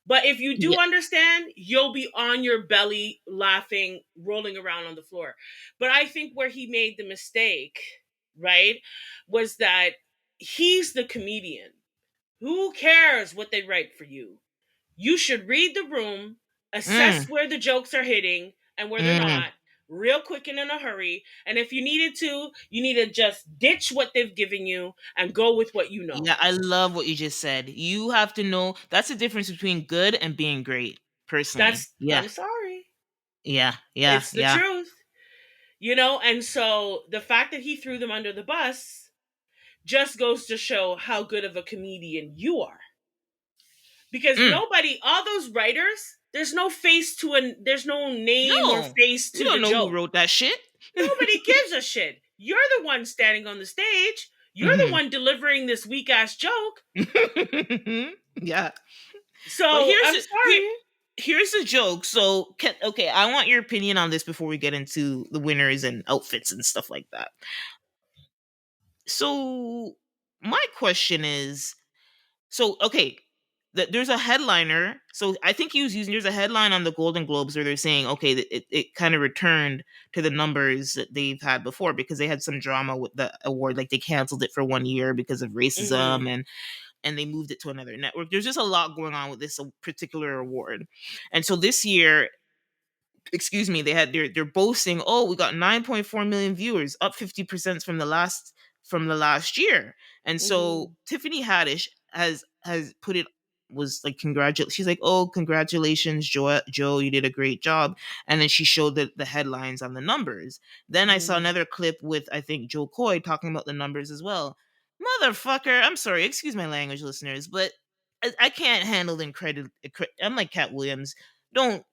But if you do yeah. understand, you'll be on your belly laughing, rolling around on the floor. But I think where he made the mistake, right, was that he's the comedian. Who cares what they write for you? You should read the room, assess Mm, where the jokes are hitting and where they're mm. not, real quick and in a hurry. And if you needed to, you need to just ditch what they've given you and go with what you know. Yeah, I love what you just said. You have to know that's the difference between good and being great. Personally, yeah, I'm sorry. yeah, yeah, It's the yeah. truth. And so the fact that he threw them under the bus just goes to show how good of a comedian you are. Because Mm. nobody, all those writers, there's no name or No, face we to the don't know who joke. wrote that shit. Nobody gives a shit. You're the one standing on the stage. You're the Hmm. one delivering this weak ass joke. Yeah, but So I'm sorry. here's the joke. So, okay, I want your opinion on this before we get into the winners and outfits and stuff like that. So, my question is, so okay, there's a headliner. So I think he was using. There's a headline on the Golden Globes where they're saying, okay, that it kind of returned to the numbers that they've had before because they had some drama with the award, like they canceled it for 1 year because of Mm-hmm. racism and they moved it to another network. There's just a lot going on with this particular award, and so this year, excuse me, they're boasting, oh, we got 9.4 million viewers, up 50% from the last year. And so Mm-hmm. Tiffany Haddish has put it, was like, congratulate, she's like, oh, congratulations, Joe, you did a great job. And then she showed the headlines on the numbers. Then I saw Mm-hmm. another clip with, I think, Joe Coy talking about the numbers as well. Motherfucker, I'm sorry, excuse my language, listeners, but I can't handle the credit. I'm like Katt Williams. Don't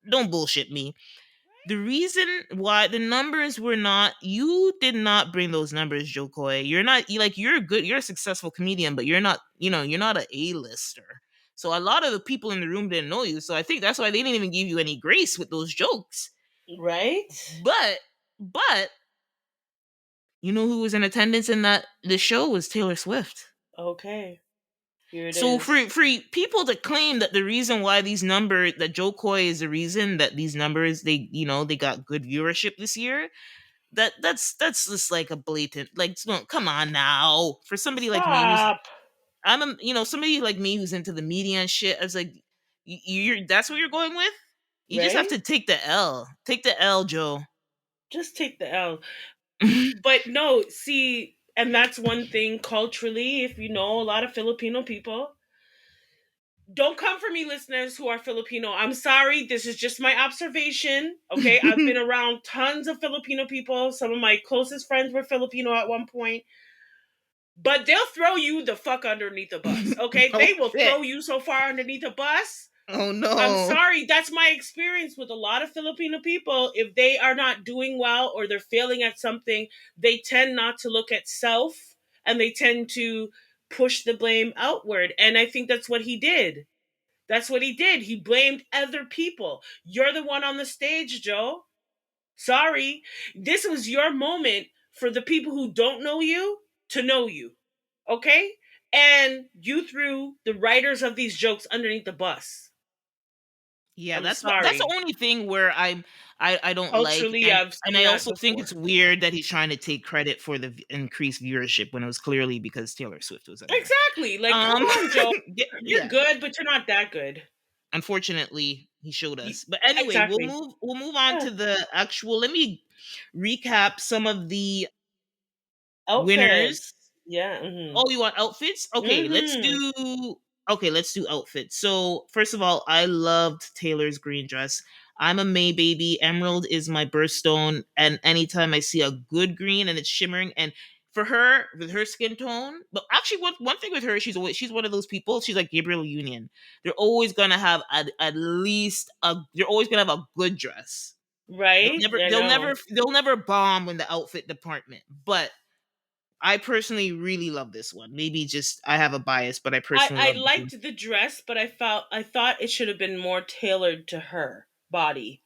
don't bullshit me. The reason why the numbers were not, you did not bring those numbers, Joe Coy. You're not, you're good, you're a successful comedian, but you're not, you're not a A-lister. So a lot of the people in the room didn't know you. So I think that's why they didn't even give you any grace with those jokes. Right? But you know who was in attendance in that the show was Taylor Swift. Okay. Here it So is. for people to claim that the reason why these numbers, that Joe Coy is the reason that these numbers, they got good viewership this year, that's just like a blatant, like, no, come on now, for somebody like me who's, Stop. I'm a, somebody like me who's into the media and shit. I was like, you're that's what you're going with. You just have right? to take the L. Take the L, Joe. Just take the L. But no, see, and that's one thing culturally, if you know a lot of Filipino people, don't come for me, listeners who are Filipino. I'm sorry. This is just my observation. Okay. I've been around tons of Filipino people. Some of my closest friends were Filipino at one point, but they'll throw you the fuck underneath the bus. Okay. Oh They will shit. throw you so far underneath the bus. Oh I'm no. sorry. That's my experience with a lot of Filipino people. If they are not doing well or they're failing at something, they tend not to look at self and they tend to push the blame outward. And I think that's what he did. That's what he did. He blamed other people. You're the one on the stage, Joe. Sorry. This was your moment for the people who don't know you to know you. Okay? And you threw the writers of these jokes underneath the bus. Yeah, I'm that's the sorry. only thing where I don't like, Culturally, and I've and seen I that also think it's before. weird that he's trying to take credit for the increased viewership when it was clearly because Taylor Swift was in there. Exactly. Like, come Um, on, Joe. You're yeah. good, but you're not that good. Unfortunately, he showed Y- us. But anyway, exactly. we'll move on Yeah. to the actual. Let me recap some of the winners. Outfits. Yeah. Oh, you want outfits? Mm-hmm. Okay, let's do outfits. So, first of all, I loved Taylor's green dress. I'm a May baby. Emerald is my birthstone, and anytime I see a good green and it's shimmering, and for her with her skin tone, but actually, one thing with her, she's one of those people. She's like Gabriel Union. They're always gonna have at least a. They're always gonna have a good dress. Right? I know. They'll never bomb in the outfit department, but I personally really love this one. Maybe just I have a bias, but I personally I love this one. liked the dress, but I thought it should have been more tailored to her body.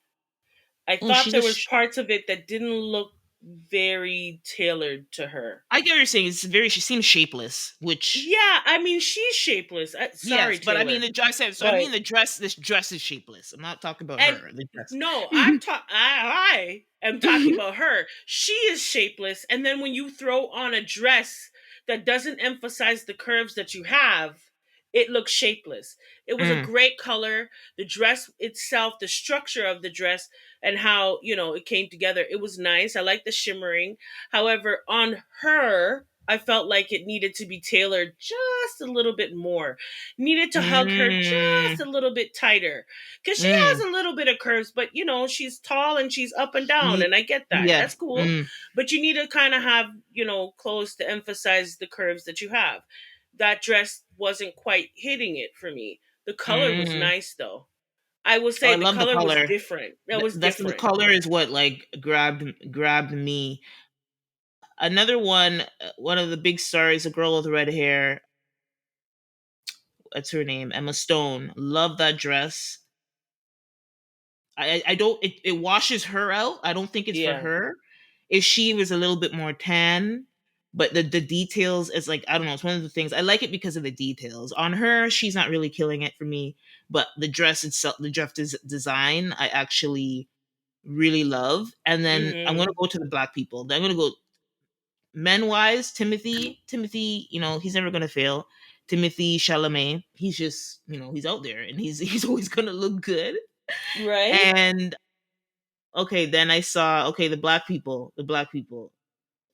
I Oh, thought there was parts of it that didn't look very tailored to her. I get what you're saying. She seems shapeless, which Yeah, I mean she's shapeless. Sorry, yes, but I mean Taylor, I said so. I but mean the dress. This dress is shapeless. I'm not talking about and her. The dress. no, I am talking about her. She is shapeless, and then when you throw on a dress that doesn't emphasize the curves that you have, it looks shapeless. It was a Mm. great color. The dress itself, the structure of the dress, and how it came together. It was nice. I like the shimmering. However, on her, I felt like it needed to be tailored just a little bit more. Needed to hug her Mm. just a little bit tighter because she has Mm. a little bit of curves, but she's tall and she's up and down, Ye- and I get that. Yeah. That's cool. Mm. But you need to kind of have, clothes to emphasize the curves that you have. That dress wasn't quite hitting it for me. The color was Mm. nice though. I will Oh, I say the love the color was color. different. That was That's the different. color is what like grabbed me. Another one, one of the big stars, a girl with red hair. What's her name? Emma Stone. Love that dress. I don't. It washes her out. I don't think it's for Yeah. her. If she was a little bit more tan, but the details is like I don't know. It's one of the things I like it because of the details. On her, she's not really killing it for me. But the dress itself, the design, I actually really love. And then I'm gonna Mhm. go to the black people. Then I'm gonna go men wise. Timothy. He's never gonna fail. Timothy Chalamet. He's just he's out there and he's always gonna look good. Right? And okay, then I saw the black people,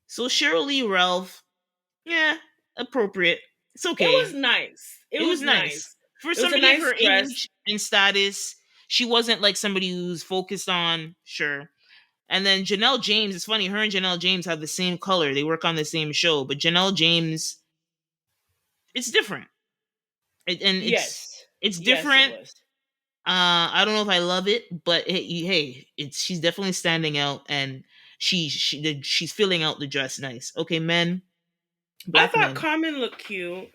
So Cheryl Lee Ralph, yeah, appropriate. It's It was okay. nice. It It was was nice nice. for It was a somebody of nice her dress. age and status. She wasn't like somebody who's focused on sure. And then Janelle James, it's funny. Her and Janelle James have the same color. They work on the same show, but Janelle James, it's different, and Yes. it's Yes, it different. was. I don't know if I love it, but hey, it's she's definitely standing out, and she's filling out the dress nice. Okay, men, I black thought men. Common looked cute.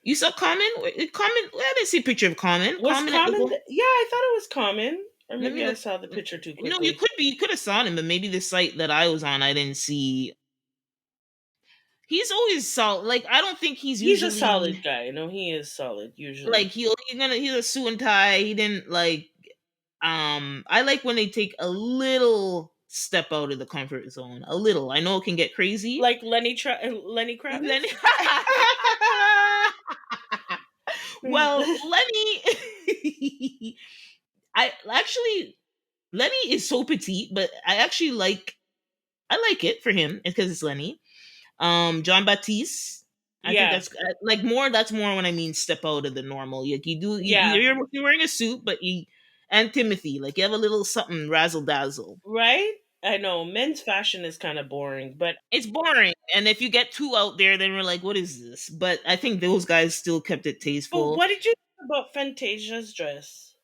You saw Common? Common? I didn't see a picture of Common. Was Common at the Common? goal. Yeah, I thought it was Common. Or Let maybe me I look. saw the picture too No, quickly. you could have saw him, but maybe the site that I was on, I didn't see. He's always solid. Like I don't think he's He's a usually solid guy. No, he is solid like usually. he's a suit and tie. He didn't like I like when they take a little step out of the comfort zone. A little. I know it can get crazy. Like Lenny And then Kravitz. Well, Lenny, I actually Lenny is so petite, but I like it for him because it's Lenny. John Baptiste. I think yeah, that's like more. That's more when I mean step out of the normal. Like you do, yeah, you're wearing a suit, but you and Timothy, like you have a little something razzle dazzle. right. I know men's fashion is kind of boring, but It's boring, and if you get too out there, then we're like, what is this? But I think those guys still kept it tasteful. what did you think about Fantasia's dress?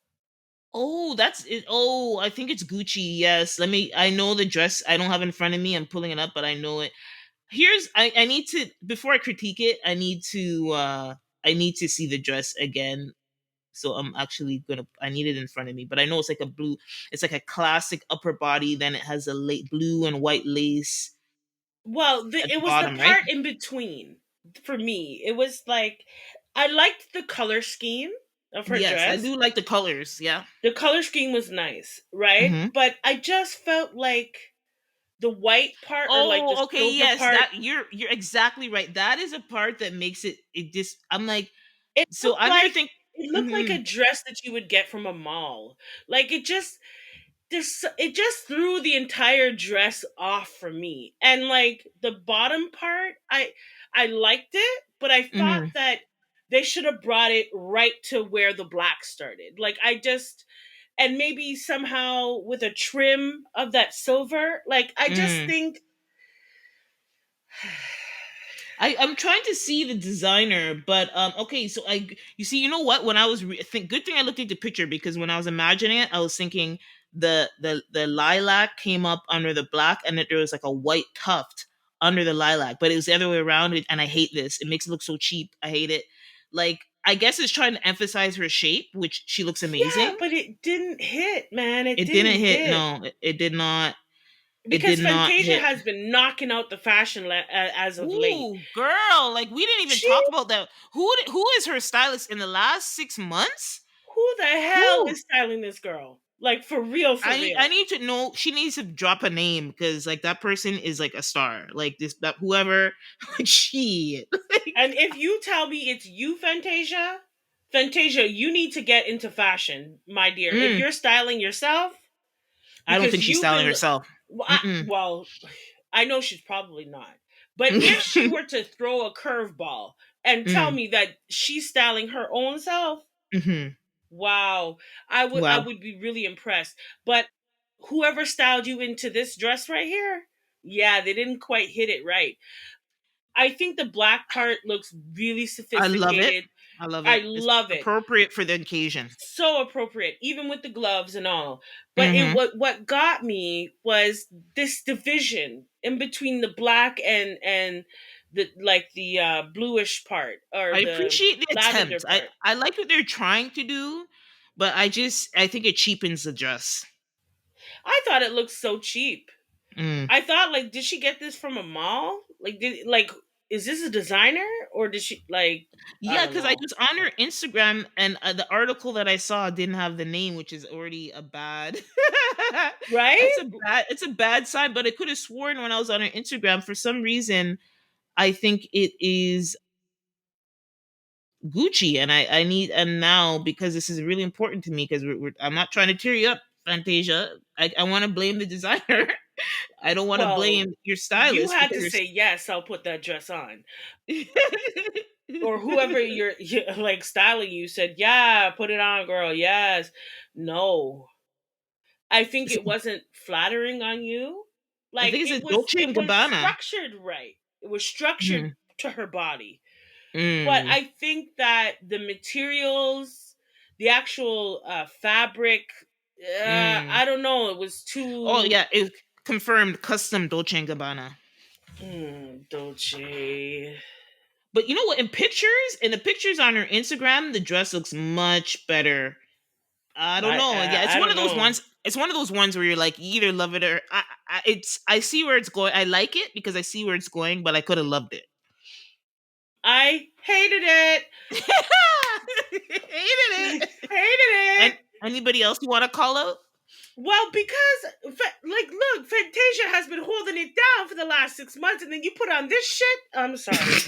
Oh, that's it. Oh, I think it's Gucci. Yes. Let me. I know the dress. I don't have it in front of me. I'm pulling it up, but I know it. I need to before I critique it. I need to see the dress again. So I'm actually gonna. I need it in front of me, but I know it's like a blue. It's like a classic upper body. Then it has a late blue and white lace Well, at the it was the bottom, right? part in between for me. It was like I liked the color scheme of her Yes, I dress. do like the colors. Yeah. The color scheme was nice, right? Hmm. But I just felt like the white part or like the Oh, okay. silver Yes, part, that you're exactly right. That is a part that makes it. It just. I'm like. it So looked I'm here like think. it looked like Mhm. a dress that you would get from a mall. Like it just threw the entire dress off for me. And like the bottom part, I liked it, but I thought Mhm. that they should have brought it right to where the black started. Like I just and maybe somehow with a trim of that silver. Like I just Mm. think I'm trying to see the designer, but okay, so you see, you know what? When I was think good thing I looked at the picture because when I was imagining it, I was thinking the lilac came up under the black, and that there was like a white tuft under the lilac, but it was the other way around. And I hate this. It makes it look so cheap. I hate it. Like I guess it's trying to emphasize her shape, which she looks yeah, amazing. but it didn't hit, man. It It didn't didn't hit. hit. No, it did not. It Because did not Fantasia hit. has been knocking out the fashion as of late. Ooh, girl! Like we didn't even She talk about that. Who is her stylist in the last 6 months? Who the hell Who? is styling this girl? Like for real, for I real. need to know. She needs to drop a name because like that person is like a star. Like this that whoever like she. And if you tell me it's you, Fantasia, Fantasia, you need to get into fashion, my dear. If Mm, you're styling yourself, I don't because think she's you've styling been herself. Mm-mm. well, I know she's probably not. But if she were to throw a curveball and tell Mm, me that she's styling her own self, hmm. wow, I Wow. would be really impressed. But whoever styled you into this dress right here, yeah, they didn't quite hit it right. I think the black part looks really I love it. sophisticated. I love I it. It's love it. appropriate for the occasion. So appropriate, even with the gloves and all. But it Mm-hmm. what got me was this division in between the black and the like the bluish part or I the appreciate the lavender attempt. part. I like what they're trying to do, but I think it cheapens the dress. I thought it looked so cheap. Mm. I thought like, did she get this from a mall? Like, is this a designer or did she like? I Yeah, don't because I know. was on her Instagram, and the article that I saw didn't have the name, which is already a bad. Right? It's a bad sign. But I could have sworn when I was on her Instagram, for some reason, I think it is Gucci, and I need and now because this is really important to me because I'm not trying to tear you up, Fantasia. I want to blame the designer. I don't want to Well, blame your you stylist had because to say yes. I'll put that dress on, you're. or whoever like styling you said, yeah, put it on, girl. Yes. No, I think it wasn't flattering on you. I Like think it's a Dolce it and was Gabbana. structured right. It was structured Mm, to her body. But mm, I think that the materials, the actual fabric, mm. I don't know. It was Oh too yeah, it confirmed custom Dolce and Gabbana. Dolce. But you know what? In the pictures on her Instagram, the dress looks much better. I don't know. Yeah, it's I one don't of those know. ones. It's one of those ones where you're like, you either love it or I see where it's going. I like it because I see where it's going, but I could have loved it. I hated it. Hated Hated it. And it. anybody else you want to call out? Well, because like, look, Fantasia has been holding it down for the last 6 months, and then you put on this shit. I'm sorry.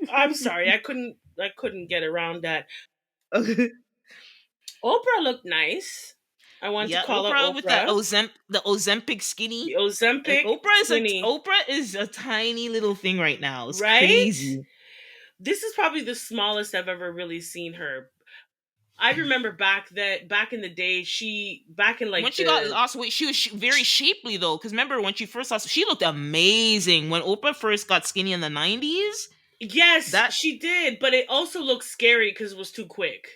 I'm sorry. I couldn't. I couldn't get around that. Oprah looked nice. I want to Yeah, call her Oprah with that Oprah. The Ozempic The skinny. And Ozempic skinny, Oprah is a tiny little thing right now. It's right? crazy. This is probably the smallest I've ever really seen her. I remember back in the day, she back in When like she got the lost weight, she was very shapely though. Because remember when she first lost, she looked amazing. When Oprah first got skinny in the 90s, yes, that she did, but it also looked scary because it was too quick.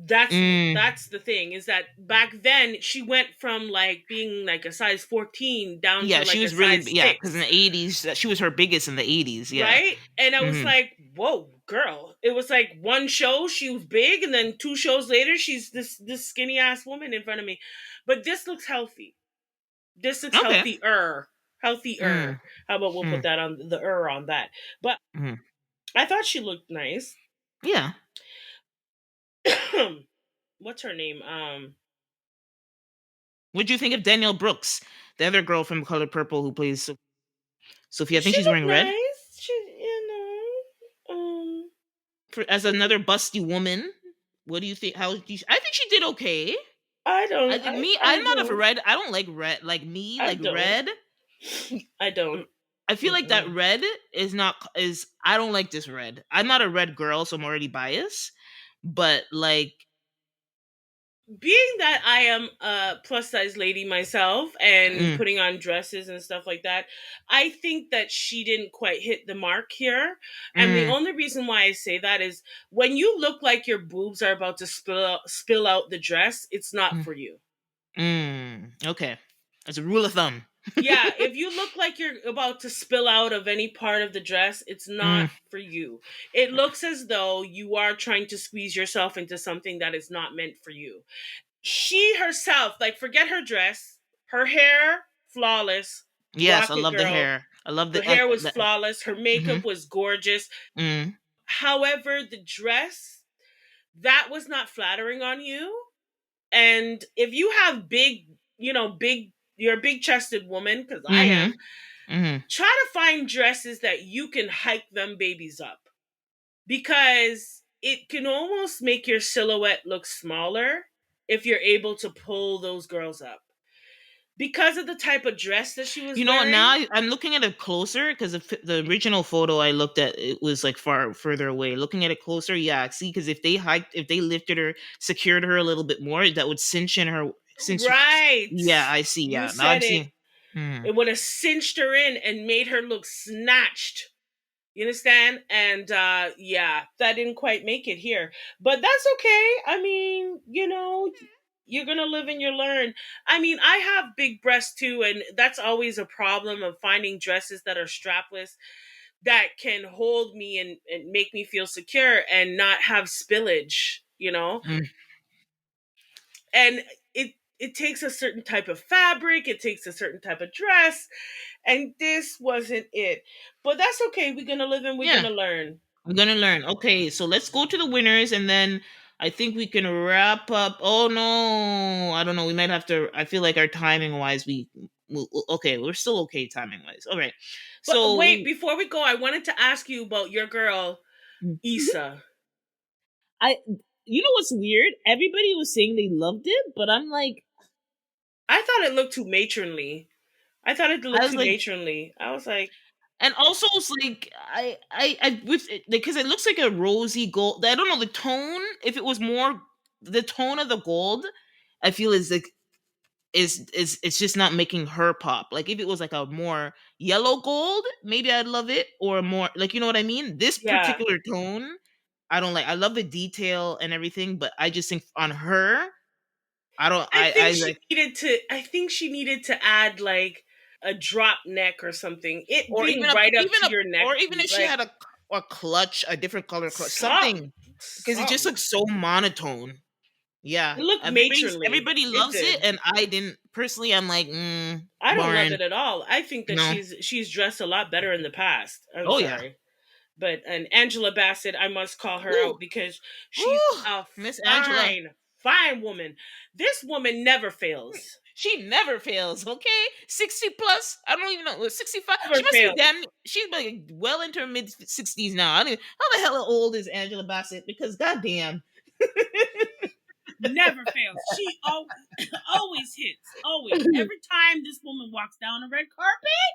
that's mm, that's the thing, is that back then she went from like being like a size 14 down to yeah, she like a was really, size yeah. Because in 6, the 80s, she was her biggest in the 80s. Yeah. right? And I was Hmm. like, whoa, girl. It was like one show she was big, and then 2 shows later she's this skinny ass woman in front of me. But this looks healthy. This looks Okay. healthier. Mm, How about we'll put mm, that on the on that. But mm. I thought she looked nice. Yeah. What's her name? What do you think of Danielle Brooks, the other girl from Color Purple who plays Sophie? I think She she's looked wearing red nice. She. for as another busty woman. What do you think? I think she did okay. I I don't. think I. me. I I'm not of a don't. red. I don't like red. Like me, I like don't. red. I don't. I feel like that Mm-mm. red is not is. I don't like this red. I'm not a red girl, so I'm already biased. But like, Being that I am a plus size lady myself and mm, putting on dresses and stuff like that, I think that she didn't quite hit the mark here. And the mm, only reason why I say that is when you look like your boobs are about to spill out the dress, it's not mm, for you. okay, as a rule of thumb. Yeah, if you look like you're about to spill out of any part of the dress, it's not Mm, for you. It looks as though you are trying to squeeze yourself into something that is not meant for you. She herself, like, forget her dress, her hair, flawless, yes, rock I it, love the girl. hair. I love The the. hair was The flawless, her makeup mhm, was gorgeous. mm, However, the dress, that was not flattering on you. And if you have big, you're a big chested woman, because I mhm, am, mhm. try to find dresses that you can hike them babies up, because it can almost make your silhouette look smaller if you're able to pull those girls up because of the type of dress that she was You know what? Now wearing. I'm looking at it closer because the original photo I looked at, it was like far further away. Looking at it closer, yeah, see, because if they lifted her, secured her a little bit more, that would cinch in her. Cinch. Right. Yeah, I see. You Yeah, now I'm said it. seeing. Hmm. It would have cinched her in and made her look snatched. You understand? And yeah, that didn't quite make it here. But that's okay. I mean, you're going to live and you learn. I mean, I have big breasts too, and that's always a problem of finding dresses that are strapless that can hold me and make me feel secure and not have spillage. Mm. And it takes a certain type of fabric, it takes a certain type of dress, and this wasn't it. But that's okay. We're gonna live and we're Yeah, gonna learn. I'm gonna learn. Okay, so let's go to the winners, and then I think we can wrap up. Oh no, I don't know. We might have to. I feel like our timing wise, okay. We're still okay timing wise. All right. But So wait, before we go, I wanted to ask you about your girl, Issa. I, you know what's weird? Everybody was saying they loved it, but I'm like, I thought it looked too matronly. I thought it I looked was too like, matronly. I was like, and also it's like I with because it looks like a rosy gold. I don't know the tone. If it was more the tone of the gold, I feel is like is it's just not making her pop. Like if it was like a more yellow gold, maybe I'd love it, or more like you know what I mean. This yeah. particular tone, I don't like. I love the detail and everything, but I just think on her, I don't. I like I think she needed to add like a drop neck or something. It or even being right up even to a your neck, or even if she like had a clutch, a different color clutch, some something, because it just some. looks so monotone. Yeah, It looked matronly. everybody It loves it, did. and I didn't personally. I'm like, I don't love boring. it at all. I think that No. she's dressed a lot better in the past. I'm Oh yeah. sorry. But and Angela Bassett, I must call her Ooh, out because she's ooh, a Miss Angela. fine, fine woman. This woman never fails. She never fails. Okay, 60 plus. I don't even know. 65. She Never must be fails. damn. She's like well into her mid 60s now. I don't even, how the hell old is Angela Bassett? Because goddamn. Never fails. She always hits. Always. Every time this woman walks down a red carpet,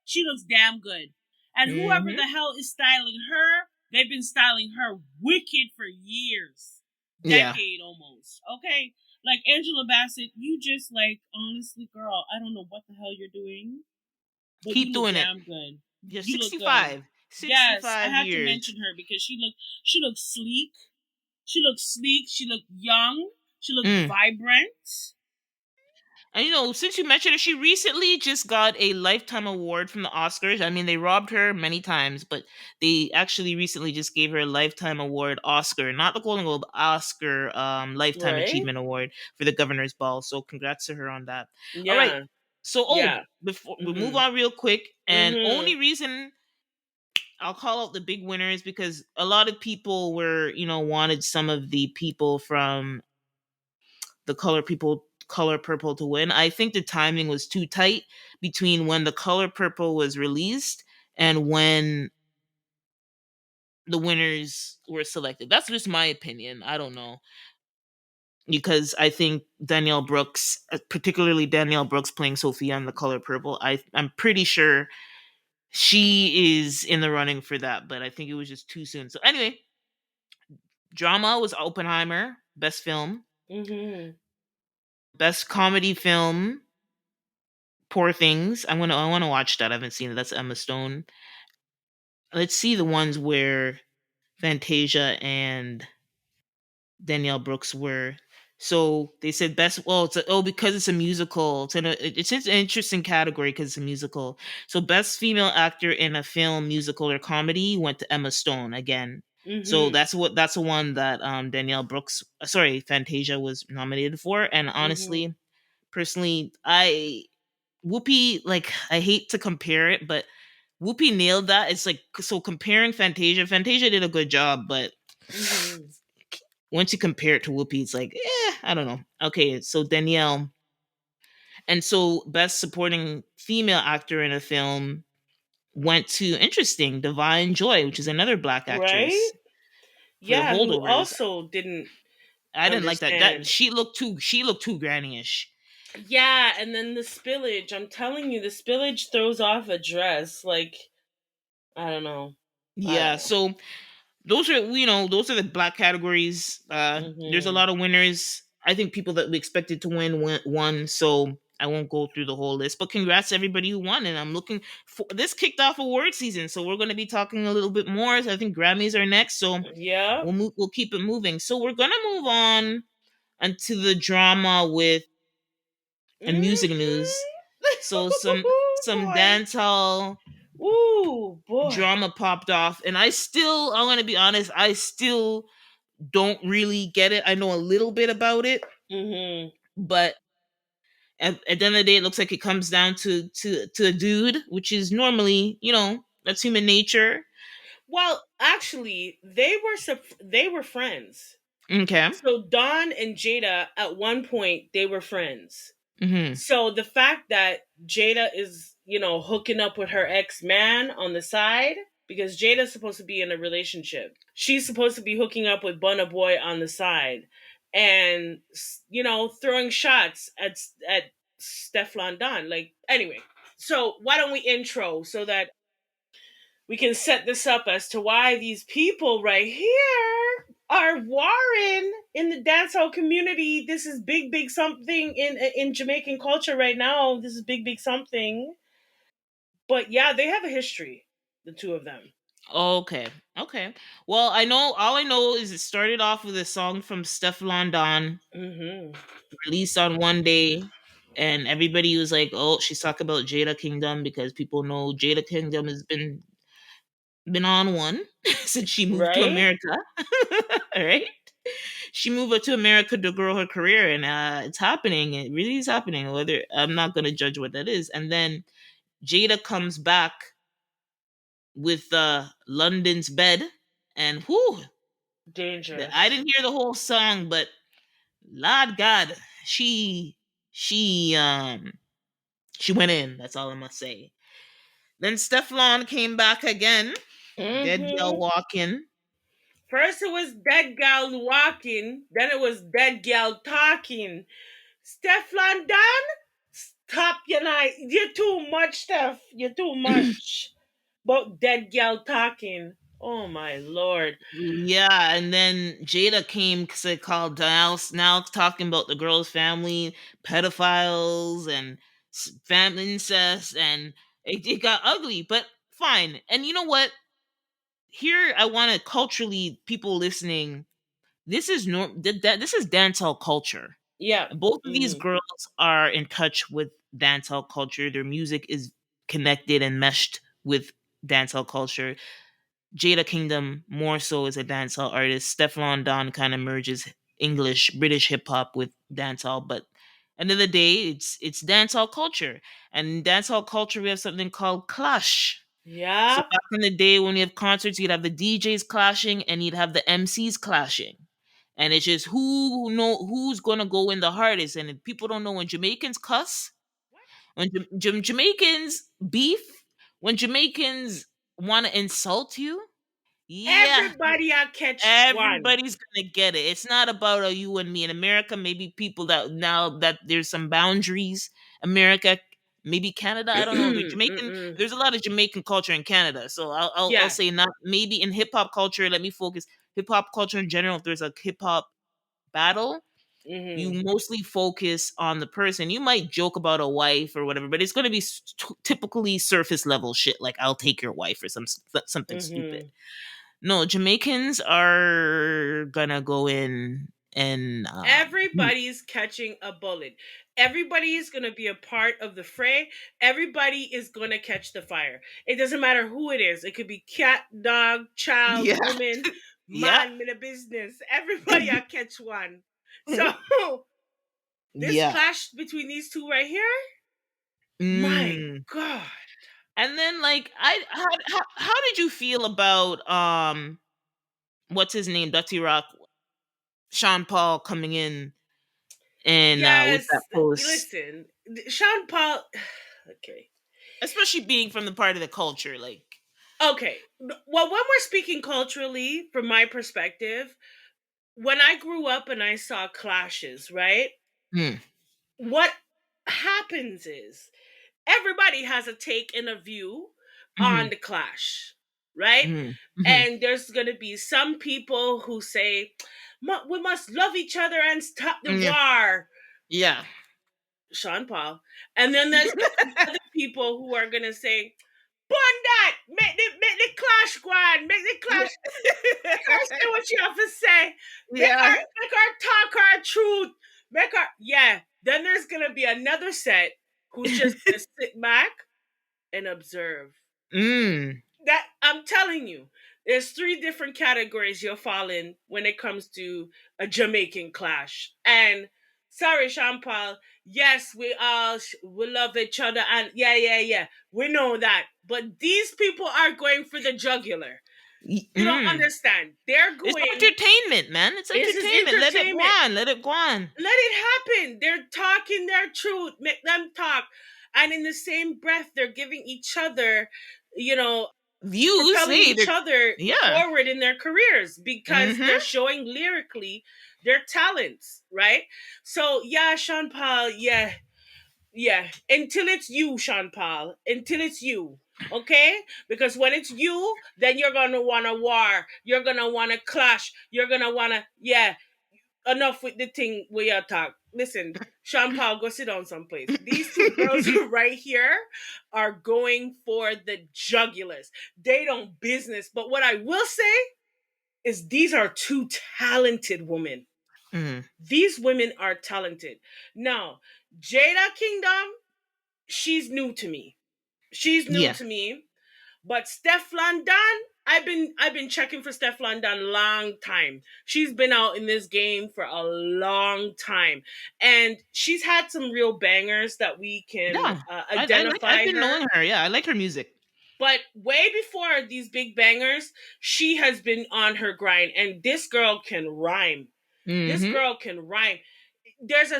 she looks damn good. And whoever Hmm. the hell is styling her, they've been styling her wicked for years. Yeah, Decade almost. Okay? Like Angela Bassett, you just like, honestly, girl, I don't know what the hell you're doing, but keep you look doing it. damn good. You're You look good. 65. Yes, I 65 had to years. mention her because she looks sleek. She looked sleek. She looked young. She looked Mm. vibrant. And since you mentioned her, she recently just got a lifetime award from the Oscars. I mean, they robbed her many times, but they actually recently just gave her a lifetime award, Oscar, not the Golden Globe, Oscar, lifetime Right? achievement award for the Governor's Ball. So congrats to her on that. All right. Yeah. So, Yeah. before we move Mhm. on real quick, and Mhm. only reason I'll call out the big winners because a lot of people were, wanted some of the people from the color purple to win. I think the timing was too tight between when the color purple was released and when the winners were selected. That's just my opinion. I don't know. Because I think Danielle Brooks, particularly Danielle Brooks playing Sophia on the color purple, I'm pretty sure she is in the running for that, but I think it was just too soon. So anyway, drama was Oppenheimer, best film. Mhm. Best comedy film, Poor Things. I wanna watch that. I haven't seen it. That's Emma Stone. Let's see the ones where Fantasia and Danielle Brooks were. So they said best. Well, because it's a musical. It's an interesting category because it's a musical. So best female actor in a film, musical, or comedy went to Emma Stone again. So Mhm. that's the one that Danielle Brooks, sorry, Fantasia was nominated for. And Mhm. honestly, personally, I Whoopi, like, I hate to compare it, but Whoopi nailed that. It's like, so comparing Fantasia did a good job, but Mhm. once you compare it to Whoopi, it's like, I don't know. Okay, so Danielle, and so best supporting female actor in a film went to, interesting, Divine Joy, which is another black Right? actress for the Yeah, who holdovers. also didn't I didn't like that. That understand. she looked too granny-ish. Yeah, and then the spillage. I'm telling you, the spillage throws off a dress. Like, I don't know. I don't Yeah, know. so those are the black categories. There's a Mhm. lot of winners. I think people that we expected to won, so I won't go through the whole list, but congrats to everybody who won. And I'm looking for, this kicked off award season, so we're going to be talking a little bit more. So I think Grammys are next, so Yeah. we'll keep it moving. So we're going to move on into the drama with and Mhm. music news. So some Boy. dance hall Ooh, boy. drama popped off, and I'm going to be honest, I still don't really get it. I know a little bit about it, Mhm. but at the end of the day, it looks like it comes down to a dude, which is normally, that's human nature. Well, actually, they were friends. Okay. So Don and Jada at one point they were friends. Hmm. So the fact that Jada is, hooking up with her ex-man on the side because Jada's supposed to be in a relationship. She's supposed to be hooking up with Burna Boy on the side and throwing shots at Stefflon Don. Like, anyway. So why don't we intro so that we can set this up as to why these people right here are warring in the dancehall community. This is big, big something in Jamaican culture right now. This is big, big something. But yeah, they have a history, the two of them. Okay. Okay. Well, all I know is it started off with a song from Stefflon Don, Hmm. released on one day, and everybody was like, "Oh, she's talking about Jada Kingdom," because people know Jada Kingdom has been on one since she moved to Right? America. All right. She moved up to America to grow her career, and it's happening. It really is happening. Whether I'm not gonna judge what that is, and then Jada comes back with London's Bed, and whoo, I Dangerous. didn't hear the whole song, but Lord God, she she um she went in. That's all I must say. Then Stefflon came back again, Dead Girl Hmm. Walking. First it was dead gal walking, then it was dead gal talking. Stefflon Don, stop your night. You're too much, Steph. You're too much. About dead gal talking. Oh my lord. Yeah, and then Jada came because it called now talking about the girl's family, pedophiles, and family incest, and it got ugly, but fine. And you know what? Here, I want to culturally, people listening, this is this is dancehall culture. Yeah. And both of these Mm-hmm. girls are in touch with dancehall culture. Their music is connected and meshed with dancehall culture. Jada Kingdom more so is a dancehall artist. Stefflon Don kind of merges English, British hip hop with dancehall, but end of the day, it's dancehall culture. And in dancehall culture, we have something called clash. So Yeah. back in the day when you have concerts, you'd have the DJs clashing and you'd have the MCs clashing. And it's just who's gonna go in the hardest. And if people don't know, when Jamaicans cuss, when Jamaicans beef, when Jamaicans want to insult you, yeah, Everybody I catch one. everybody's gonna get it. It's not about you and me. In America, maybe people that now that there's some boundaries. America, maybe Canada. I don't know. The Jamaican. Mm-mm. There's a lot of Jamaican culture in Canada, so I'll Yeah. say not maybe in hip hop culture. Let me focus hip hop culture in general. If there's a hip hop battle, Mm-hmm. you mostly focus on the person. You might joke about a wife or whatever, but it's going to be typically surface level shit like "I'll take your wife" or something stupid. Mm-hmm. No, Jamaicans are gonna go in and Everybody's catching a bullet. Everybody is going to be a part of the fray. Everybody is going to catch the fire. It doesn't matter who it is. It could be cat, dog, child, yeah, woman, yeah, man with a business. Everybody I catch one. So this yeah. clash between these two right here, my Mm. God. And then like how did you feel about what's his name, Dutty Rock, Sean Paul coming in and with that Yes, post, listen, Sean Paul. Okay. especially being from the part of the culture, like Okay. Well, when we're speaking culturally, from my perspective, when I grew up and I saw clashes, right? mm, What happens is everybody has a take and a view on mhm, the clash, right? mhm, mhm. And there's going to be some people who say, We must love each other and stop the Yeah, war." yeah. Sean Paul. And then there's going to be other people who are going to say, "Bun that! Make the clash go on. Make the Yeah. clash. Make her say what she have to say. Yeah. Make her talk her truth. Make her, yeah." Then there's gonna be another set who's just gonna sit back and observe. Mm. That I'm telling you, there's three different categories you'll fall in when it comes to a Jamaican clash. And sorry, Sean Paul. Yes, we love each other, and yeah, we know that. But these people are going for the jugular. You don't Mm. understand. They're It's going. entertainment, man. It's This is entertainment. Let it go entertainment. on. Let it go on. Let it happen. They're talking their truth. Make them talk. And in the same breath, they're giving each other, you know, Views, propelling hey, each other yeah. forward in their careers because Mm-hmm. they're showing lyrically their talents, right? So yeah, Sean Paul, yeah. Until it's you, Sean Paul. Until it's you. Okay? Because when it's you, then you're gonna wanna war. You're gonna wanna clash. You're gonna wanna, yeah, enough with the thing where you talk. Listen, Sean Paul, go sit down someplace. These two girls right here are going for the jugulars. They don't business. But what I will say is these are two talented women. Mm. These women are talented. Now, Jada Kingdom, she's new to me. She's new Yeah. to me. But Stefflon Don, I've been checking for Stefflon Don long time. She's been out in this game for a long time, and she's had some real bangers that we can Yeah. I've identify been her. knowing her. Yeah, I like her music. But way before these big bangers, she has been on her grind, and this girl can rhyme. This Mm-hmm. girl can rhyme. There's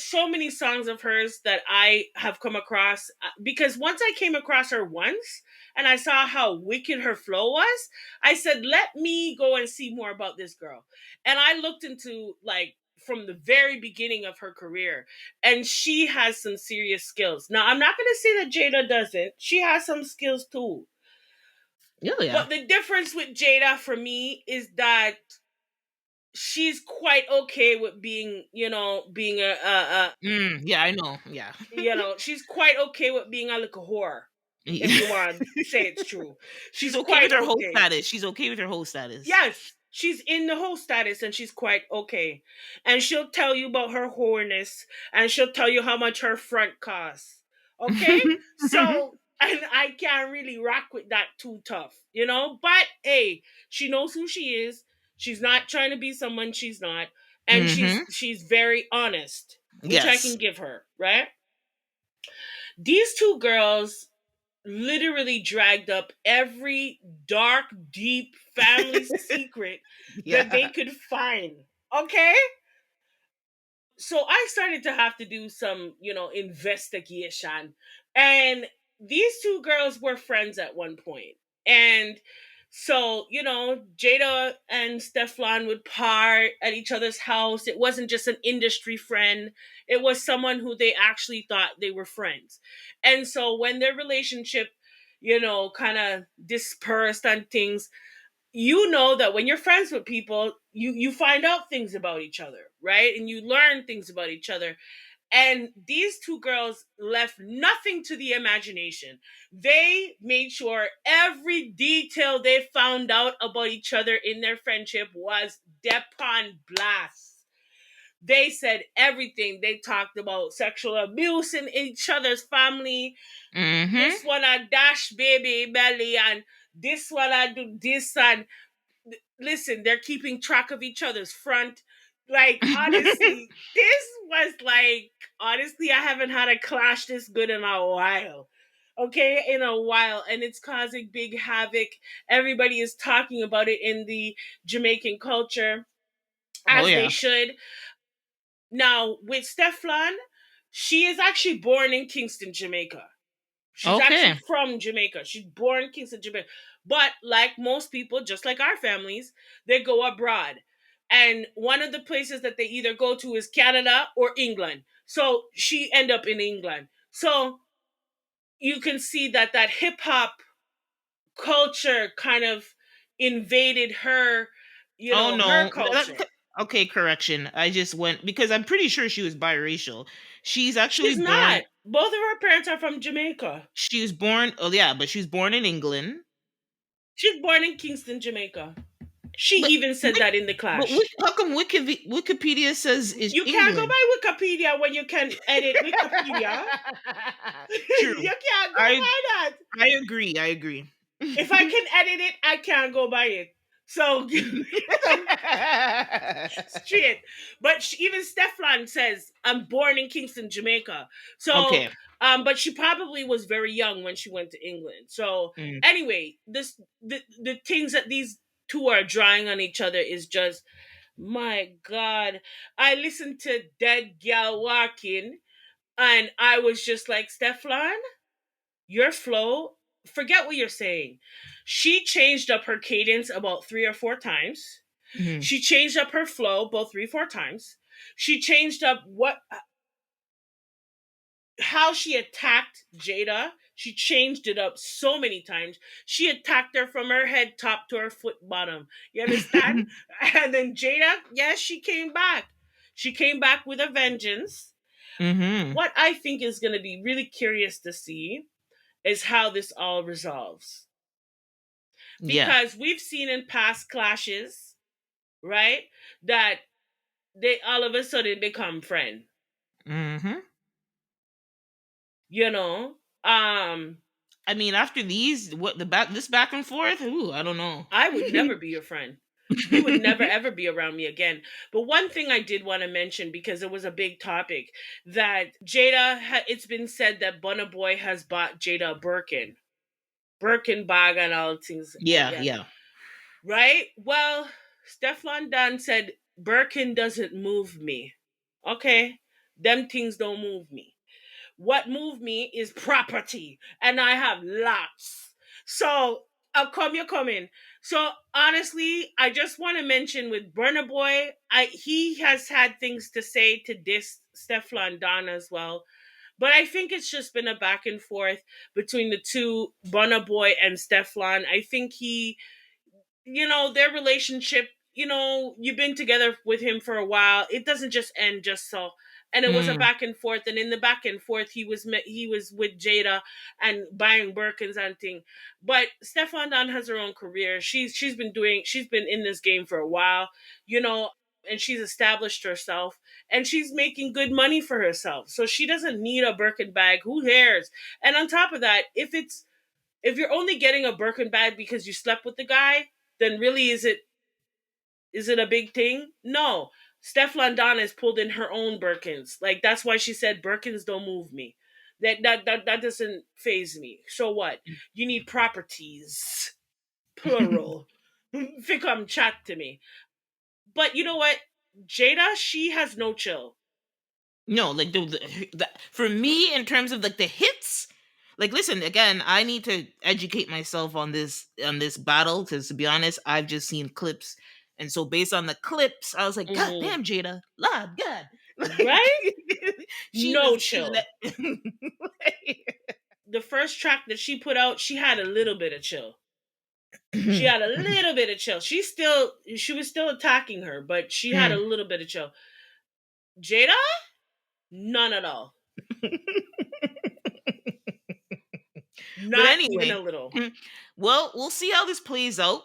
so many songs of hers that I have come across because once I came across her once, and I saw how wicked her flow was, I said, let me go and see more about this girl. And I looked into like from the very beginning of her career, and she has some serious skills. Now, I'm not going to say that Jada doesn't. She has some skills too. Oh yeah. But the difference with Jada for me is that she's quite okay with being, being a Yeah, I know. Yeah. she's quite okay with being a little whore. If you want to say it's true, She's she's okay with quite her whole okay. status. She's okay with her whole status. Yes, she's in the whole status and she's quite okay. And she'll tell you about her whoreness and she'll tell you how much her front costs. Okay? So, and I can't really rock with that too tough, But hey, she knows who she is. She's not trying to be someone she's not. And she's Hmm. she's very honest, which I Yes. can give her, right? These two girls literally dragged up every dark, deep family secret that they Yeah. could find. Okay? So I started to have to do some, investigation. And these two girls were friends at one point. And so, Jada and Stefflon would part at each other's house. It wasn't just an industry friend, it was someone who they actually thought they were friends. And so when their relationship, kind of dispersed and things, that when you're friends with people, you find out things about each other, right? And you learn things about each other. And these two girls left nothing to the imagination. They made sure every detail they found out about each other in their friendship was upon blast. They said everything. They talked about sexual abuse in each other's family. Hmm. This one I dash baby belly, and this one I do this, and listen, they're keeping track of each other's front. Like, honestly, this was like, honestly, I haven't had a clash this good in a while. Okay, in a while, and it's causing big havoc. Everybody is talking about it in the Jamaican culture, Oh as they yeah. should. Now, with Stefflon, she is actually born in Kingston, Jamaica. She's actually Okay. from Jamaica. She's born in Kingston, Jamaica. But like most people, just like our families, they go abroad. And one of the places that they either go to is Canada or England. So she end up in England. So you can see that hip hop culture kind of invaded her, Oh her no. culture. Okay, correction. I just went because I'm pretty sure she was biracial. She's actually She's born. not. Both of her parents are from Jamaica. She was born. Oh yeah, but she was born in England. She's born in Kingston, Jamaica. She But even said that in the clash. How come Wikipedia says is You can't go England? by Wikipedia when you can edit Wikipedia. True. You can't go I by that. I agree. I agree. If I can edit it, I can't go by it. So, so straight. But even Stefflon says, I'm born in Kingston, Jamaica. So, Okay. but she probably was very young when she went to England. So, Mm. anyway, the things that these two are drawing on each other is just, my God. I listened to Dead Gal Walking and I was just like, Stefflon, your flow, forget what you're saying. She changed up her cadence about 3 or 4 times. Mhm. She changed up her flow both 3 4 times. She changed up how she attacked Jada. She changed it up so many times. She attacked her from her head top to her foot bottom. You understand? And then Jada, yes, she came back. She came back with a vengeance. Mhm. What I think is going to be really curious to see is how this all resolves. Yeah. Because we've seen in past clashes, right, that they all of a sudden become friends. Mhm. You know, um, I mean, after these, what the back this back and forth? Ooh, I don't know. I would never be your friend. You would never ever be around me again. But one thing I did want to mention because it was a big topic that it's been said that Burna Boy has bought Jada a Birkin bag and all things. Yeah. Yeah, Yeah. right. Well, Stefflon Don said Birkin doesn't move me. Okay, them things don't move me. What move me is property, and I have lots. So I'll come, you're coming. So honestly, I just want to mention with Burna Boy, he has had things to say to diss Stefflon Don as well. But I think it's just been a back and forth between the two, Burna Boy and Stefflon. I think their relationship, you've been together with him for a while. It doesn't just end just so. And it was a Mm, back and forth, and in the back and forth, he was with Jada and buying Birkins and thing. But Stefan Don has her own career. She's been in this game for a while, you know, and she's established herself, and she's making good money for herself. So she doesn't need a Birkin bag. Who cares? And on top of that, if you're only getting a Birkin bag because you slept with the guy, then really is it a big thing? No. Stefflon Don has pulled in her own Birkins. Like that's why she said Birkins don't move me. That doesn't phase me. So what? You need properties. Plural. Come chat to me. But you know what? Jada, she has no chill. no, like for me, in terms of like the hits, like listen again, I need to educate myself on this battle because to be honest, I've just seen clips, and so based on the clips, I was like, God Hmm. damn, Jada, Lord God, like Right? she No was chill. The first track that she put out, she had a little bit of chill. She had a little bit of chill. She was still attacking her, but she had a Mm. little bit of chill. Jada, none at all. But Not even anyway, a little. well, we'll see how this plays out.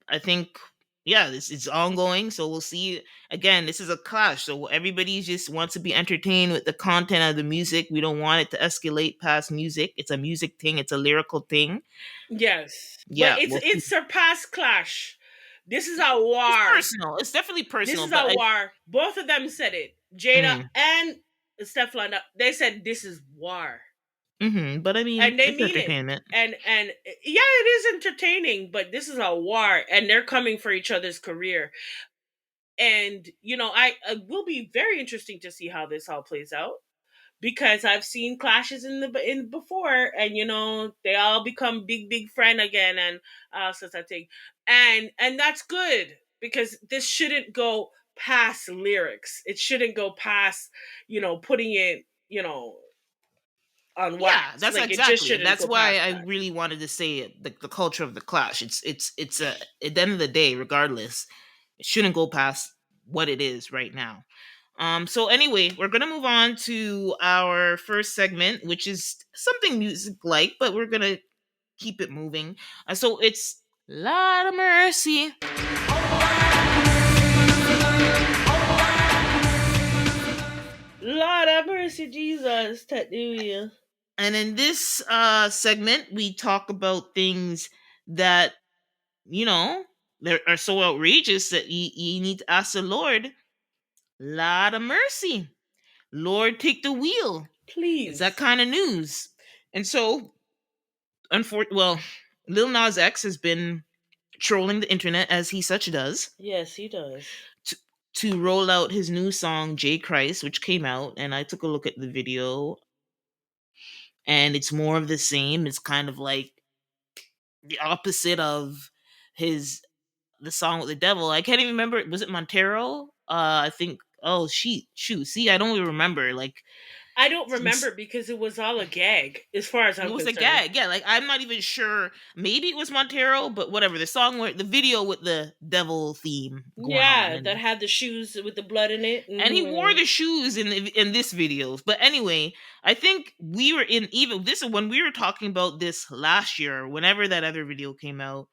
I think, yeah, this is ongoing, so we'll see. Again, this is a clash, so everybody just wants to be entertained with the content of the music. We don't want it to escalate past music. It's a music thing. It's a lyrical thing. Yes, but Yeah, it's well, it's surpassed clash. This is a it's war. personal. It's definitely This personal, is but a war. Both of them said it. Jada mm, and Stefan. They said this is war, but I mean, and they it's mean it. entertainment. And yeah, it is entertaining, but this is a war, and they're coming for each other's career. And I it will be very interesting to see how this all plays out because I've seen clashes in before, and they all become big friend again, and such a thing, and that's good because this shouldn't go past lyrics. It shouldn't go past putting it on Yeah, wax. that's Like it just exactly. shouldn't That's go why past I that. really wanted to say it, the culture of the clash. It's at the end of the day, regardless, it shouldn't go past what it is right now. So anyway, we're gonna move on to our first segment, which is something music like, but we're gonna keep it moving. So it's Lot of Mercy. Lord have mercy, Jesus. Hallelujah. And in this segment, we talk about things that, you know, that are so outrageous that you need to ask the Lord, Lot of mercy. Lord, take the wheel. It's that Please. kind of news. And so, well, Lil Nas X has been trolling the internet as he such does Yes, he does. to, to roll out his new song J Christ, which came out, and I took a look at the video, and it's more of the same. It's kind of like the opposite of his the song with the devil. I can't even remember. Was it Montero? I think. Oh, shoot. See, I don't even remember. Like, I don't remember because it was all a gag, as far as it I'm was a concerned. gag. Yeah, like I'm not even sure. Maybe it was Montero, but whatever. The song, the video with the devil theme going on, Yeah, that had the shoes with the blood in it. and he wore Hmm. the shoes in this video. But anyway, I think we were in even this when we were talking about this last year, whenever that other video came out,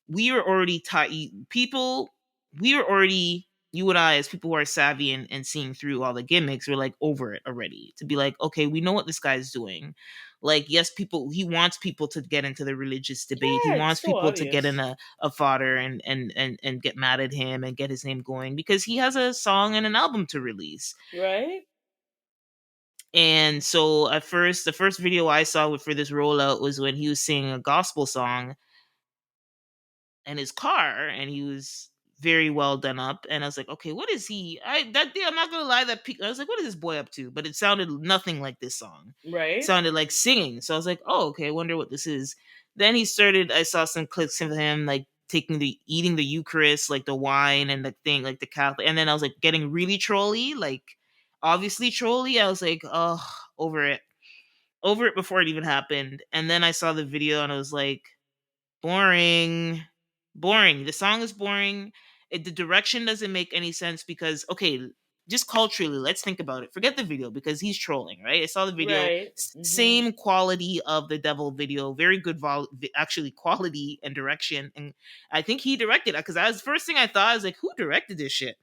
we were already taught people. We were already, you and I, as people who are savvy and seeing through all the gimmicks, we're like over it already. To be like, okay, we know what this guy's doing. Like, yes, he wants people to get into the religious debate. He Yeah, it's wants so people to get in obvious. a fodder and get mad at him and get his name going because he has a song and an album to release. Right? And so at first, the first video I saw for this rollout was when he was singing a gospel song in his car, and he was very well done up, and I was like, okay, what is he? I that day, I'm not gonna lie, I was like, what is this boy up to? But it sounded nothing like this song. It Right. sounded like singing, so I was like, oh, okay, I wonder what this is. Then he started. I saw some clips of him like eating the Eucharist, like the wine and the thing, like the Catholic, and then I was like getting really trolly, like obviously trolly. I was like, oh, over it, over it before it even happened. And then I saw the video and I was like, boring. Boring. The song is boring. The direction doesn't make any sense because, okay, just culturally, let's think about it. Forget the video because he's trolling, right? I saw the video, Right. Hmm. same quality of the Devil video, very good, actually, quality and direction. And I think he directed it because I was first thing I thought, I was like, who directed this shit?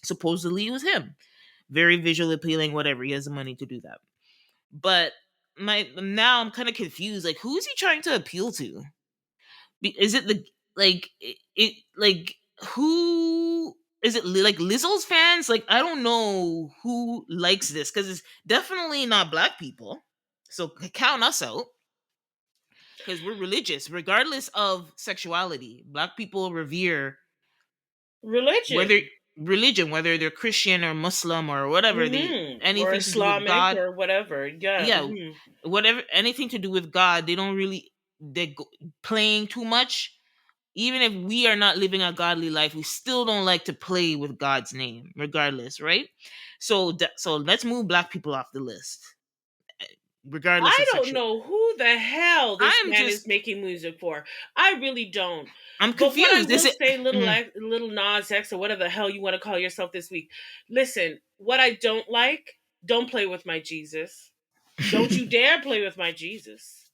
Supposedly it was him. Very visually appealing, whatever. He has the money to do that. But my now I'm kind of confused. Like, who is he trying to appeal to? Is it the like who is it? Like Lizzo's fans? Like I don't know who likes this because it's definitely not black people. So count us out because we're religious, regardless of sexuality. Black people revere whether Religion. religion, whether they're Christian or Muslim or whatever, they Or anything to do with Islamic God. or whatever. Yeah. Yeah, Hmm. whatever, anything to do with God, they don't really, playing too much. Even if we are not living a godly life, we still don't like to play with God's name, regardless, right? So, so let's move black people off the list, regardless I of don't sexual. know who the hell this I'm man is just, making music for. I really don't. I'm But what I confused. Is will it? say, Mhm. little Nas X or whatever the hell you want to call yourself this week. Listen, what I don't like, don't play with my Jesus. Don't you dare play with my Jesus.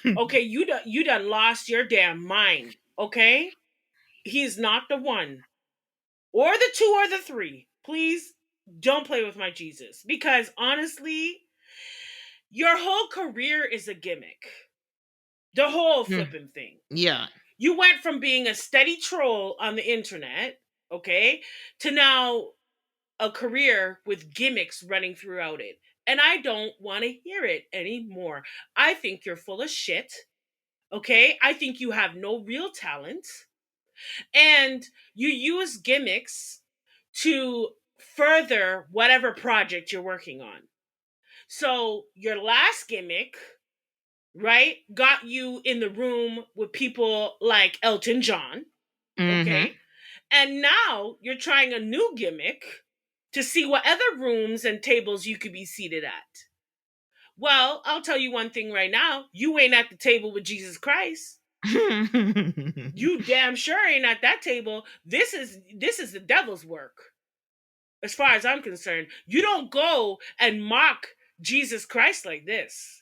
Okay, you done lost your damn mind. Okay, he's not the one, or the two, or the three. Please don't play with my Jesus because honestly, your whole career is a gimmick. The whole flipping thing. Yeah. You went from being a steady troll on the internet, okay, to now a career with gimmicks running throughout it. And I don't want to hear it anymore. I think you're full of shit. Okay? I think you have no real talent. And you use gimmicks to further whatever project you're working on. So, your last gimmick, right, got you in the room with people like Elton John, Mm-hmm. okay? And now you're trying a new gimmick to see what other rooms and tables you could be seated at. Well, I'll tell you one thing right now. You ain't at the table with Jesus Christ. You damn sure ain't at that table. This is the devil's work. As far as I'm concerned, you don't go and mock Jesus Christ like this.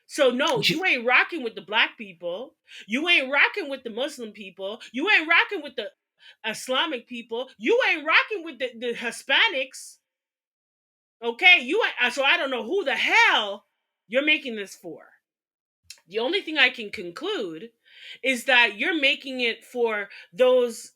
So no, you ain't rocking with the black people. You ain't rocking with the Muslim people. You ain't rocking with the Islamic people. You ain't rocking with the Hispanics. Okay, you ain't, so I don't know who the hell you're making this for. The only thing I can conclude is that you're making it for those,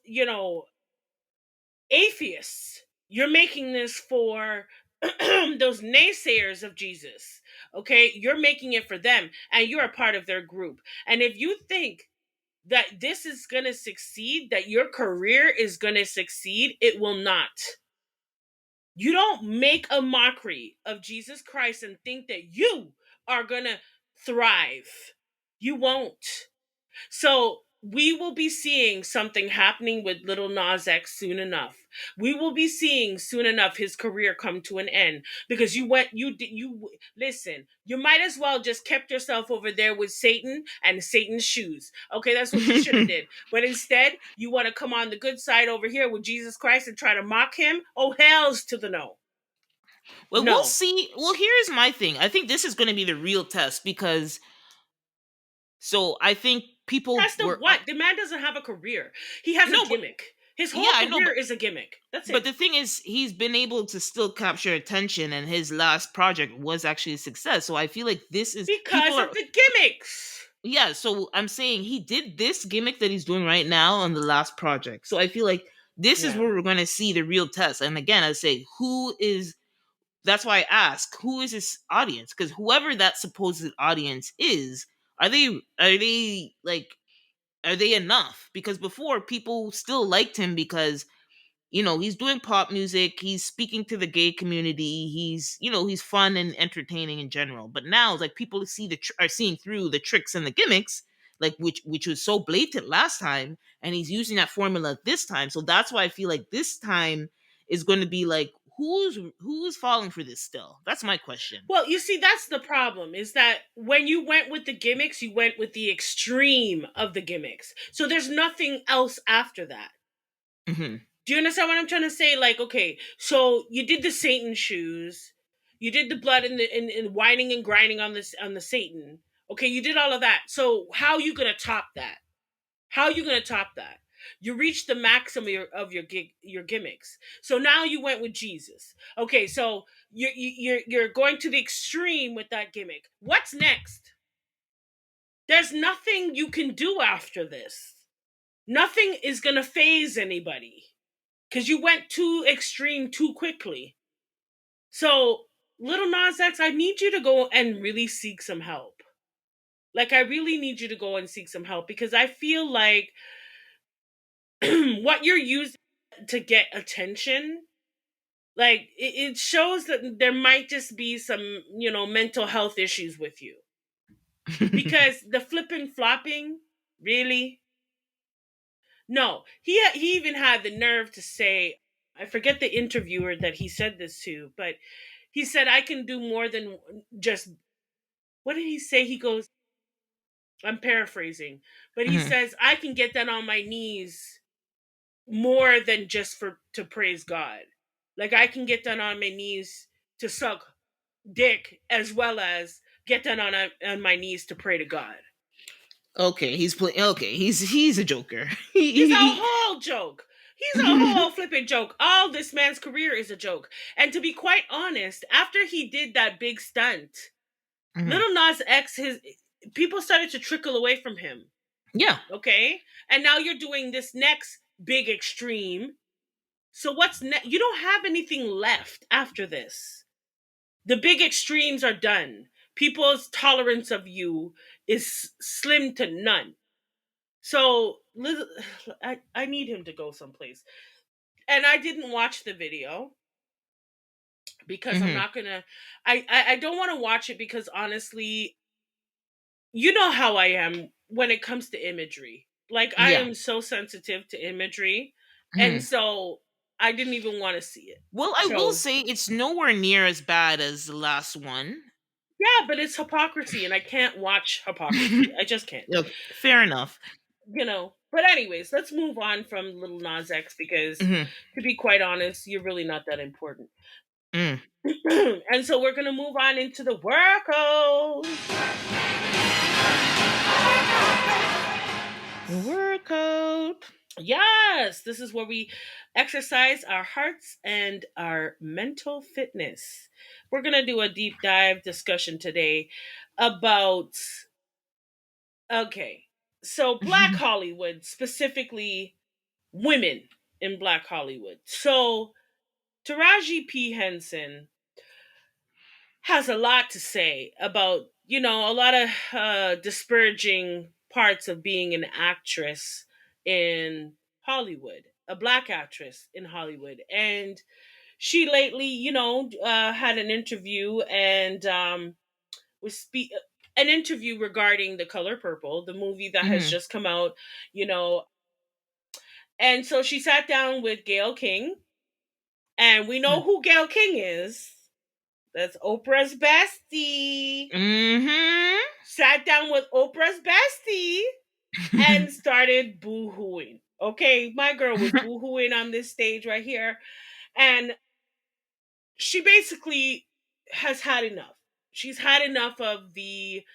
atheists. You're making this for those naysayers of Jesus. Okay, you're making it for them and you're a part of their group. And if you think that this is going to succeed, that your career is going to succeed, it will not. You don't make a mockery of Jesus Christ and think that you are going to thrive. You won't. So we will be seeing something happening with Little Nas X soon enough. We will be seeing soon enough his career come to an end because you listen. You might as well just kept yourself over there with Satan and Satan's shoes. Okay, that's what you should have did. But instead, you want to come on the good side over here with Jesus Christ and try to mock him. Oh, hells to the no. Well, we'll No. see. Well, here's my thing. I think this is going to be the real test because, so I think people That's the were, what? The man doesn't have a career. He has a no, but gimmick. His yeah, whole I know, career is a gimmick. That's but it. the thing is, he's been able to still capture attention, and his last project was actually a success. So I feel like this is people Because are, of the gimmicks. yeah. So I'm saying he did this gimmick that he's doing right now on the last project. So I feel like this is Yeah. where we're going to see the real test. And again, I say, who is? That's why I ask, who is his audience? Because whoever that supposed audience is, are they like? are they enough? Because before, people still liked him because, he's doing pop music, he's speaking to the gay community, he's fun and entertaining in general. But now it's like people are seeing through the tricks and the gimmicks, like which was so blatant last time, and he's using that formula this time. So that's why I feel like this time is going to be like, who's falling for this still? That's my question. Well, you see, that's the problem, is that when you went with the gimmicks, you went with the extreme of the gimmicks. So there's nothing else after that. Hmm. Do you understand what I'm trying to say? Like, okay, so you did the Satan shoes, you did the blood and whining and grinding on this on the Satan. Okay, you did all of that. So how are you gonna top that? How are you gonna top that? You reached the maximum your gimmicks. So now you went with Jesus. Okay, so you're going to the extreme with that gimmick. What's next? There's nothing you can do after this. Nothing is gonna phase anybody because you went too extreme too quickly. So, Little Nas X, I need you to go and really seek some help. Like, I really need you to go and seek some help because I feel like what you're using to get attention, like, it shows that there might just be some, mental health issues with you. Because the flipping flopping, really? No, he even had the nerve to say, I forget the interviewer that he said this to, but he said I can do more than just. What did he say? He goes, I'm paraphrasing, but he Hmm. says I can get down on my knees more than just for to praise God. Like I can get down on my knees to suck dick as well as get down on my knees to pray to God. Okay, he's playing. Okay, he's a joker. he, He's a he, whole joke. He's a he- whole flipping joke. All this man's career is a joke. And to be quite honest, after he did that big stunt, Mhm. Little Nas X, his people started to trickle away from him. Yeah. Okay, and now you're doing this next big extreme. So what's next? You don't have anything left after this. The big extremes are done. People's tolerance of you is slim to none. So I need him to go someplace. And I didn't watch the video because I'm Hmm. not gonna. I don't want to watch it because honestly, you know how I am when it comes to imagery. Like I Yeah. am so sensitive to imagery, and Mhm. so I didn't even want to see it. Well, I will So say it's nowhere near as bad as the last one. yeah, but it's hypocrisy, and I can't watch hypocrisy. I just can't. Okay, fair enough. But anyways, let's move on from Little Nas X because, Hmm. to be quite honest, you're really not that important. Mm. And so we're gonna move on into the workos. Workout. Yes, this is where we exercise our hearts and our mental fitness. We're going to do a deep dive discussion today about, okay, so Black Hollywood, specifically women in Black Hollywood. So Taraji P. Henson has a lot to say about, a lot of disparaging parts of being an actress in Hollywood, a black actress in Hollywood. And she lately, had an interview and was an interview regarding The Color Purple, the movie that has Hmm. just come out, you know. And so she sat down with Gayle King, and we know who Gayle King is. That's Oprah's bestie. Hmm. Sat down with Oprah's bestie and started boo-hooing. Okay, my girl was boo-hooing on this stage right here. And she basically has had enough. She's had enough of the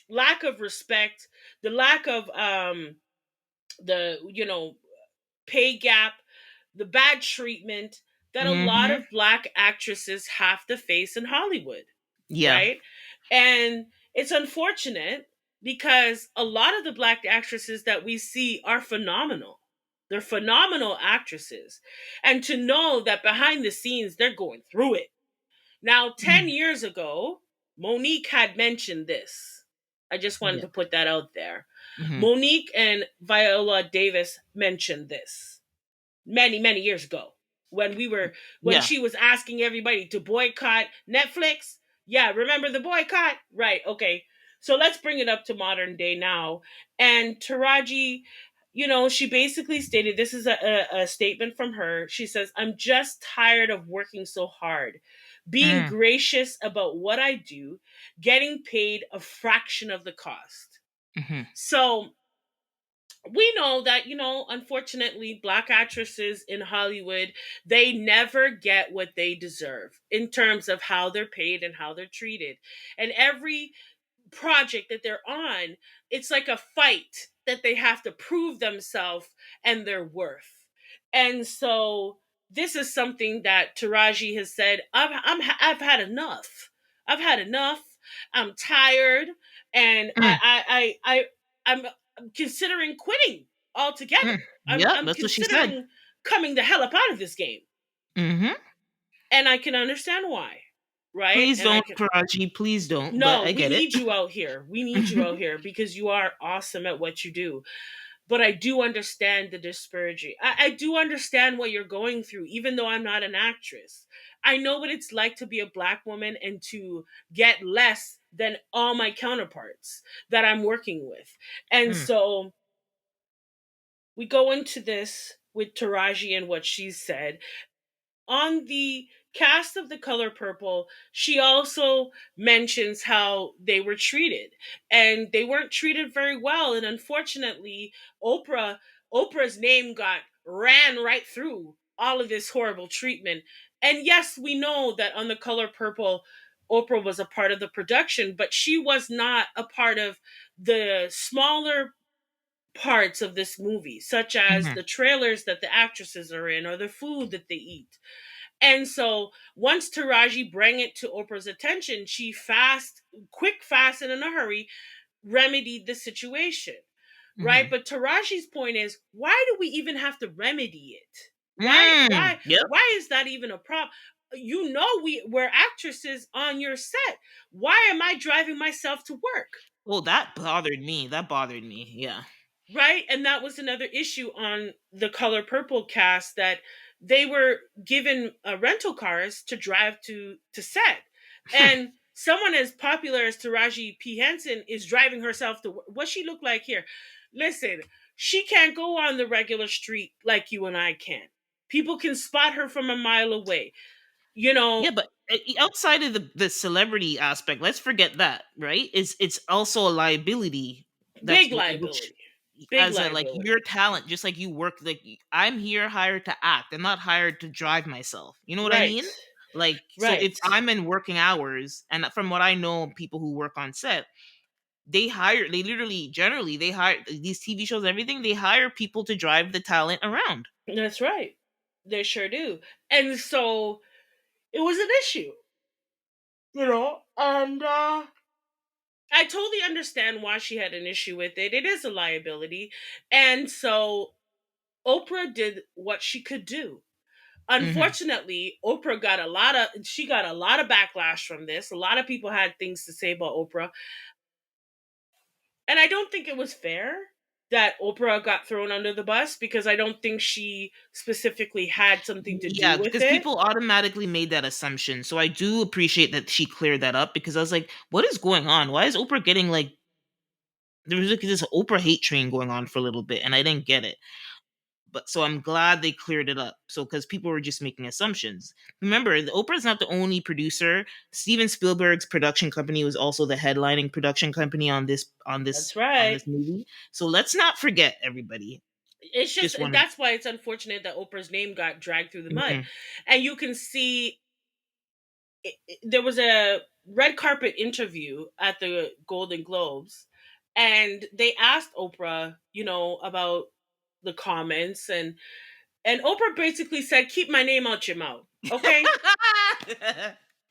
lack of respect, the lack of the pay gap, the bad treatment that a lot Hmm. of black actresses have to face in Hollywood, Yeah. right? And it's unfortunate because a lot of the black actresses that we see are phenomenal. They're phenomenal actresses. And to know that behind the scenes, they're going through it. Now, 10 years ago, Monique had mentioned this. I just wanted Yeah. to put that out there. Mm-hmm. Monique and Viola Davis mentioned this many, many years ago when when Yeah. she was asking everybody to boycott Netflix. Yeah, remember the boycott? Right, okay. So let's bring it up to modern day now. And Taraji, she basically stated, this is a statement from her. She says, "I'm just tired of working so hard, being Mm. gracious about what I do, getting paid a fraction of the cost." Mm-hmm. So we know that, unfortunately, black actresses in Hollywood, they never get what they deserve in terms of how they're paid and how they're treated. And every project that they're on, it's like a fight that they have to prove themselves and their worth. And so this is something that Taraji has said, I've had enough. I've had enough. I'm tired, and Mm. I'm considering quitting Mm. altogether. Yeah, I'm that's what she said. considering coming the hell up out of this game. Mm-hmm. And I can understand why, right? Please And I don't, can Taraji. Please don't. But No, I we get it. need you out here. We need you out here because you are awesome at what you do. But I do understand the disparity. I do understand what you're going through, even though I'm not an actress. I know what it's like to be a black woman and to get less than all my counterparts that I'm working with. And Mm. so we go into this with Taraji and what she said on the cast of The Color Purple. She also mentions how they were treated, and they weren't treated very well. And unfortunately, Oprah's name got ran right through all of this horrible treatment. And yes, we know that on The Color Purple, Oprah was a part of the production, but she was not a part of the smaller parts of this movie, such as Mm-hmm. the trailers that the actresses are in or the food that they eat. And so once Taraji bring it to Oprah's attention, she quick, fast, and in a hurry, remedied the situation. Right? Mm-hmm. But Taraji's point is, why do we even have to remedy it? Why Mm. why Yep. why is that even a problem? We're actresses on your set. Why am I driving myself to work? Well, that bothered me. That bothered me. Yeah. Right? And that was another issue on the Color Purple cast, that they were given rental cars to drive to set. And someone as popular as Taraji P. Henson is driving herself to what she look like here. Listen, she can't go on the regular street like you and I can. People can spot her from a mile away. You Yeah, know, but outside of the celebrity aspect, let's forget that, right? It's also a liability. big Which, liability. Big as a, like, liability. your talent, just like you work, like, I'm here hired to act. I'm not hired to drive myself. You know what I Right. mean? Like, so if Right. I'm in working hours, and from what I know, people who work on set, they literally, generally, they hire these TV shows, everything. They hire people to drive the talent around. That's right. They sure do. And so it was an issue, and I totally understand why she had an issue with it. It is a liability. And so Oprah did what she could do. Hmm. Unfortunately, she got a lot of backlash from this. A lot of people had things to say about Oprah. And I don't think it was fair that Oprah got thrown under the bus, because I don't think she specifically had something to do Yeah, with because it. people automatically made that assumption. So I do appreciate that she cleared that up, because I was like, what is going on? Why is Oprah getting, like, there was like this Oprah hate train going on for a little bit, and I didn't get it. But so I'm glad they cleared it up. So, because people were just making assumptions. Remember, Oprah's not the only producer. Steven Spielberg's production company was also the headlining production company on That's this right. movie. So let's not forget, everybody. It's just Just want that's why it's unfortunate that Oprah's name got dragged through the mud. to. And you can see there was a red carpet interview at the Golden Globes, and they asked Oprah, about the comments, and Oprah basically said, "Keep my name out your mouth." Okay?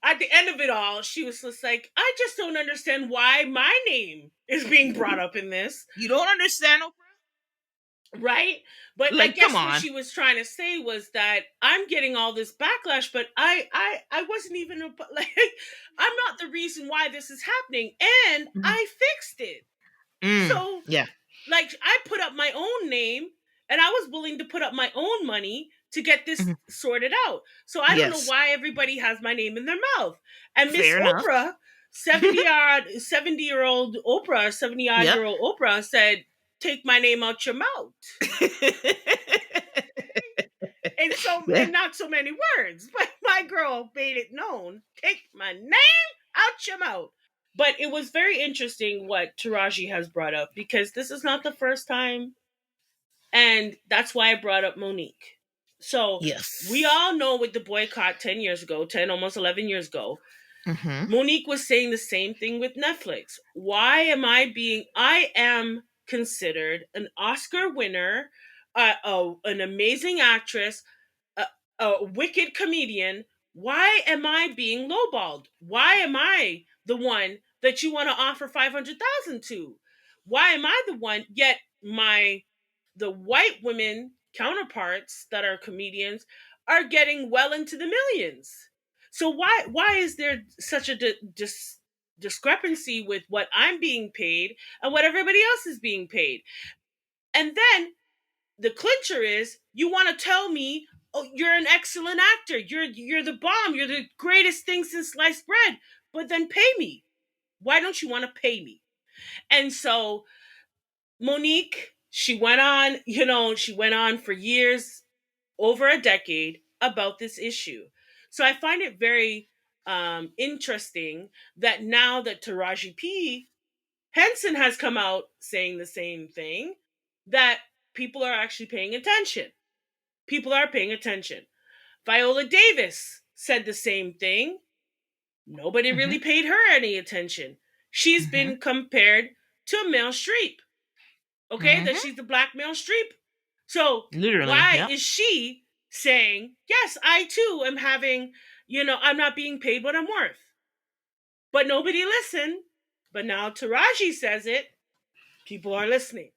At the end of it all, she was just like, "I just don't understand why my name is being brought up in this." You don't understand, Oprah? Right? But I Like, come guess what on. she was trying to say was that I'm getting all this backlash, but I wasn't even like, I'm not the reason why this is happening, and Mhm. I fixed it. Mm, So yeah. Like, I put up my own name, and I was willing to put up my own money to get this Mhm. sorted out. So I don't know Yes. why everybody has my name in their mouth. And Miss Fair enough. Oprah, 70-year-old Oprah, 70 odd Yep. year old Oprah said, "Take my name out your mouth." And so, Yeah. in not so many words, but my girl made it known, "Take my name out your mouth." But it was very interesting what Taraji has brought up, because this is not the first time, and that's why I brought up Monique. So we Yes. all know with the boycott 10 years ago, 10, almost 11 years ago, Mm-hmm. Monique was saying the same thing with Netflix. Why am I am considered an Oscar winner, an amazing actress, a, a wicked comedian. Why am I being lowballed? Why am I the one that you want to offer 500,000 to? Why am I the one? Yet the white women counterparts that are comedians are getting well into the millions. So why is there such a discrepancy with what I'm being paid and what everybody else is being paid? And then the clincher is, you want to tell me, "Oh, you're an excellent actor. You're the bomb. You're the greatest thing since sliced bread." But then pay me. Why don't you want to pay me? And so Monique, she went on for years, over a decade, about this issue. So I find it very interesting that now that Taraji P. Henson has come out saying the same thing, that people are actually paying attention. People are paying attention. Viola Davis said the same thing. Nobody Mm-hmm. really paid her any attention. She's Mm-hmm. been compared to Meryl Streep. Okay, that Mm-hmm. she's the black Meryl Streep. So Literally. why Yep. is she saying, "Yes, I too am having, I'm not being paid what I'm worth"? But nobody listened. But now Taraji says it. People are listening.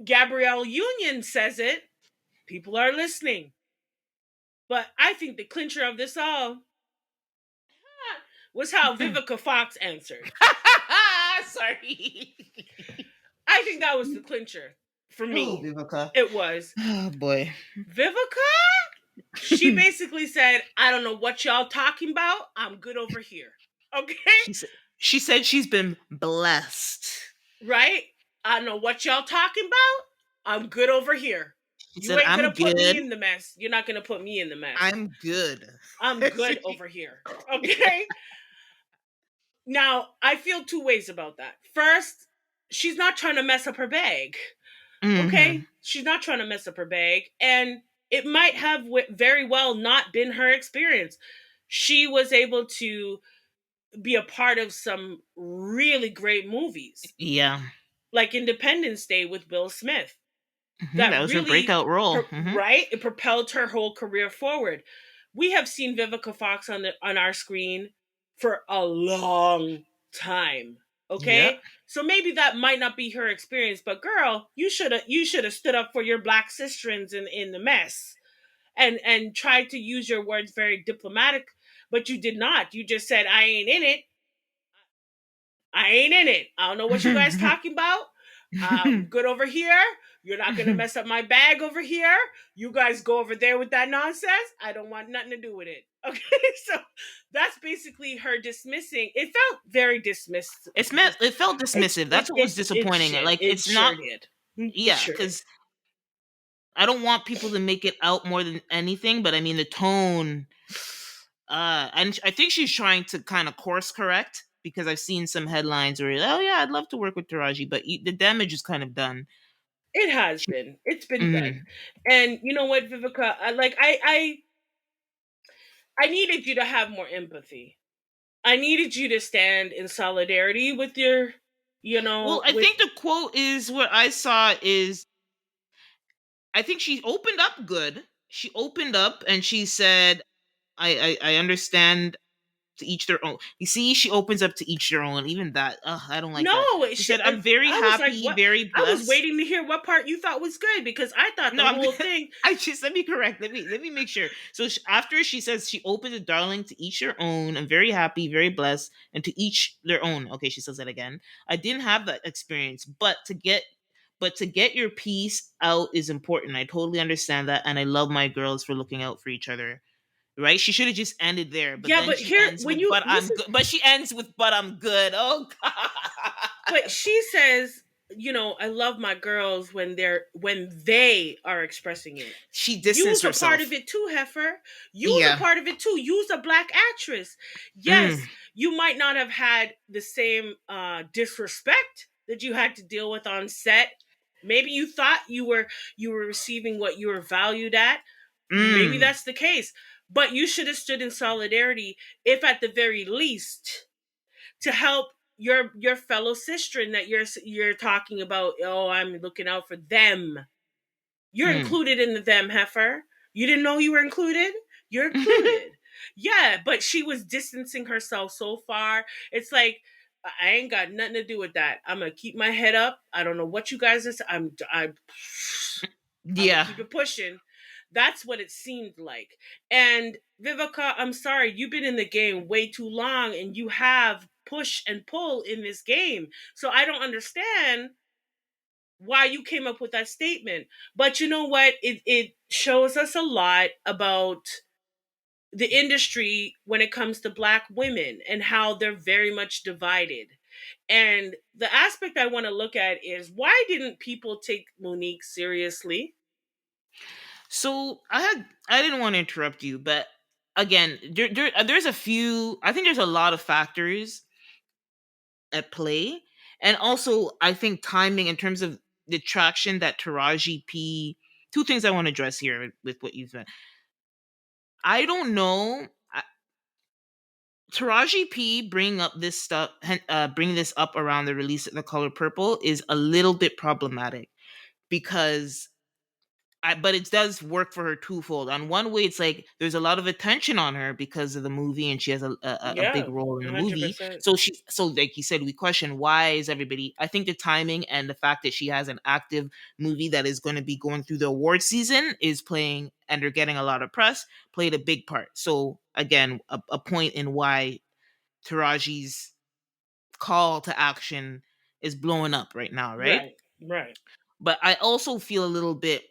Gabrielle Union says it. People are listening. But I think the clincher of this all was how Vivica Fox answered. Sorry. I think that was the clincher for Oh, me. Vivica. It was Oh boy. Vivica. She basically said, "I don't know what y'all talking about. I'm good over here." Okay? she said she said she's been blessed. Right? "I don't know what y'all talking about. I'm good over here. She You said, ain't "I'm gonna put me good. in the mess. You're not gonna put me in the mess. I'm good." I'm That's good what over here." Okay? Now, I feel two ways about that. First, she's not trying to mess up her bag. Mm-hmm. Okay? She's not trying to mess up her bag. And it might have very well not been her experience. She was able to be a part of some really great movies, Yeah. like Independence Day with Will Smith. Hmm. That That was her really, breakout role. Hmm. right? It propelled her whole career forward. We have seen Vivica Fox on our screen for a long time. Yep. Okay, so maybe that might not be her experience, but girl, you should have stood up for your black sisterins in the mess, and tried to use your words very diplomatic, but you did not. You just said, "I ain't in it. I ain't in it. I don't know what you guys talking about. I'm good over here. You're not gonna mess up my bag over here. You guys go over there with that nonsense. I don't want nothing to do with it." Okay, so that's basically her dismissing. It felt very dismissed. It felt It dismissive. it That's what was it it disappointing. shit. Like It it's not. sure did. It Yeah, sure did. because I don't want people to make it out more than anything, but I mean the tone. And I think she's trying to kind of course correct, because I've seen some headlines where, oh yeah, I'd love to work with Taraji, but the damage is kind of done. It has She, been. It's been done. mm, And you know what, Vivica? I needed you to have more empathy. I needed you to stand in solidarity with your, well, I with think the quote is what I saw is, I think she opened up good. She opened up and she said, I understand, to each their own. You see, she opens up to each their own. Even that, I don't like no. that. She said, "I'm very I was like, happy, what? very I was blessed." waiting to hear what part you thought was good, because I thought No, the I'm. whole thing. I just let me correct. Let me make sure. So after she says she opens the darling to each their own. I'm very happy, very blessed, and to each their own. Okay, she says that again. I didn't have that experience, but to get but to get your piece out is important. I totally understand that, and I love my girls for looking out for each other. Right? She should have just ended there, but Yeah, then but she here ends when with you "But this I'm is good." But she ends with "But I'm good." Oh but God! she says, I love my girls when they are expressing it. She distanced Use a part of herself. it too, Heifer. Use a Yeah. part of it too. Use a black actress. Mm, Yes, you might not have had the same disrespect that you had to deal with on set. Maybe you thought you were receiving what you were valued at. Maybe mm, that's the case. But you should have stood in solidarity, if at the very least, to help your fellow sister that you're talking about. Oh, I'm looking out for them. You're mm. included in the them, Heifer. You didn't know you were included? You're included. Yeah, but she was distancing herself so far. It's like, I ain't got nothing to do with that. I'm gonna keep my head up. I don't know what you guys are. I'm gonna Yeah. keep it pushing. That's what it seemed like. And Vivica, I'm sorry, you've been in the game way too long, and you have push and pull in this game. So I don't understand why you came up with that statement. But you know what? It shows us a lot about the industry when it comes to black women and how they're very much divided. And the aspect I want to look at is, why didn't people take Monique seriously? So I didn't want to interrupt you, but again, there's a few. I think there's a lot of factors at play, and also I think timing in terms of the traction that Taraji P. Two things I want to address here with what you've said. I don't know. Taraji P bringing up this stuff, bringing this up around the release of The Color Purple is a little bit problematic because but it does work for her twofold. On one way, it's like there's a lot of attention on her because of the movie, and she has a big Yeah, role in the movie. 100%. So like you said, we question why is everybody. I think the timing and the fact that she has an active movie that is going to be going through the award season is playing, and they're getting a lot of press, played a big part. So again, a point in why Taraji's call to action is blowing up right now, right? Right, right, But I also feel a little bit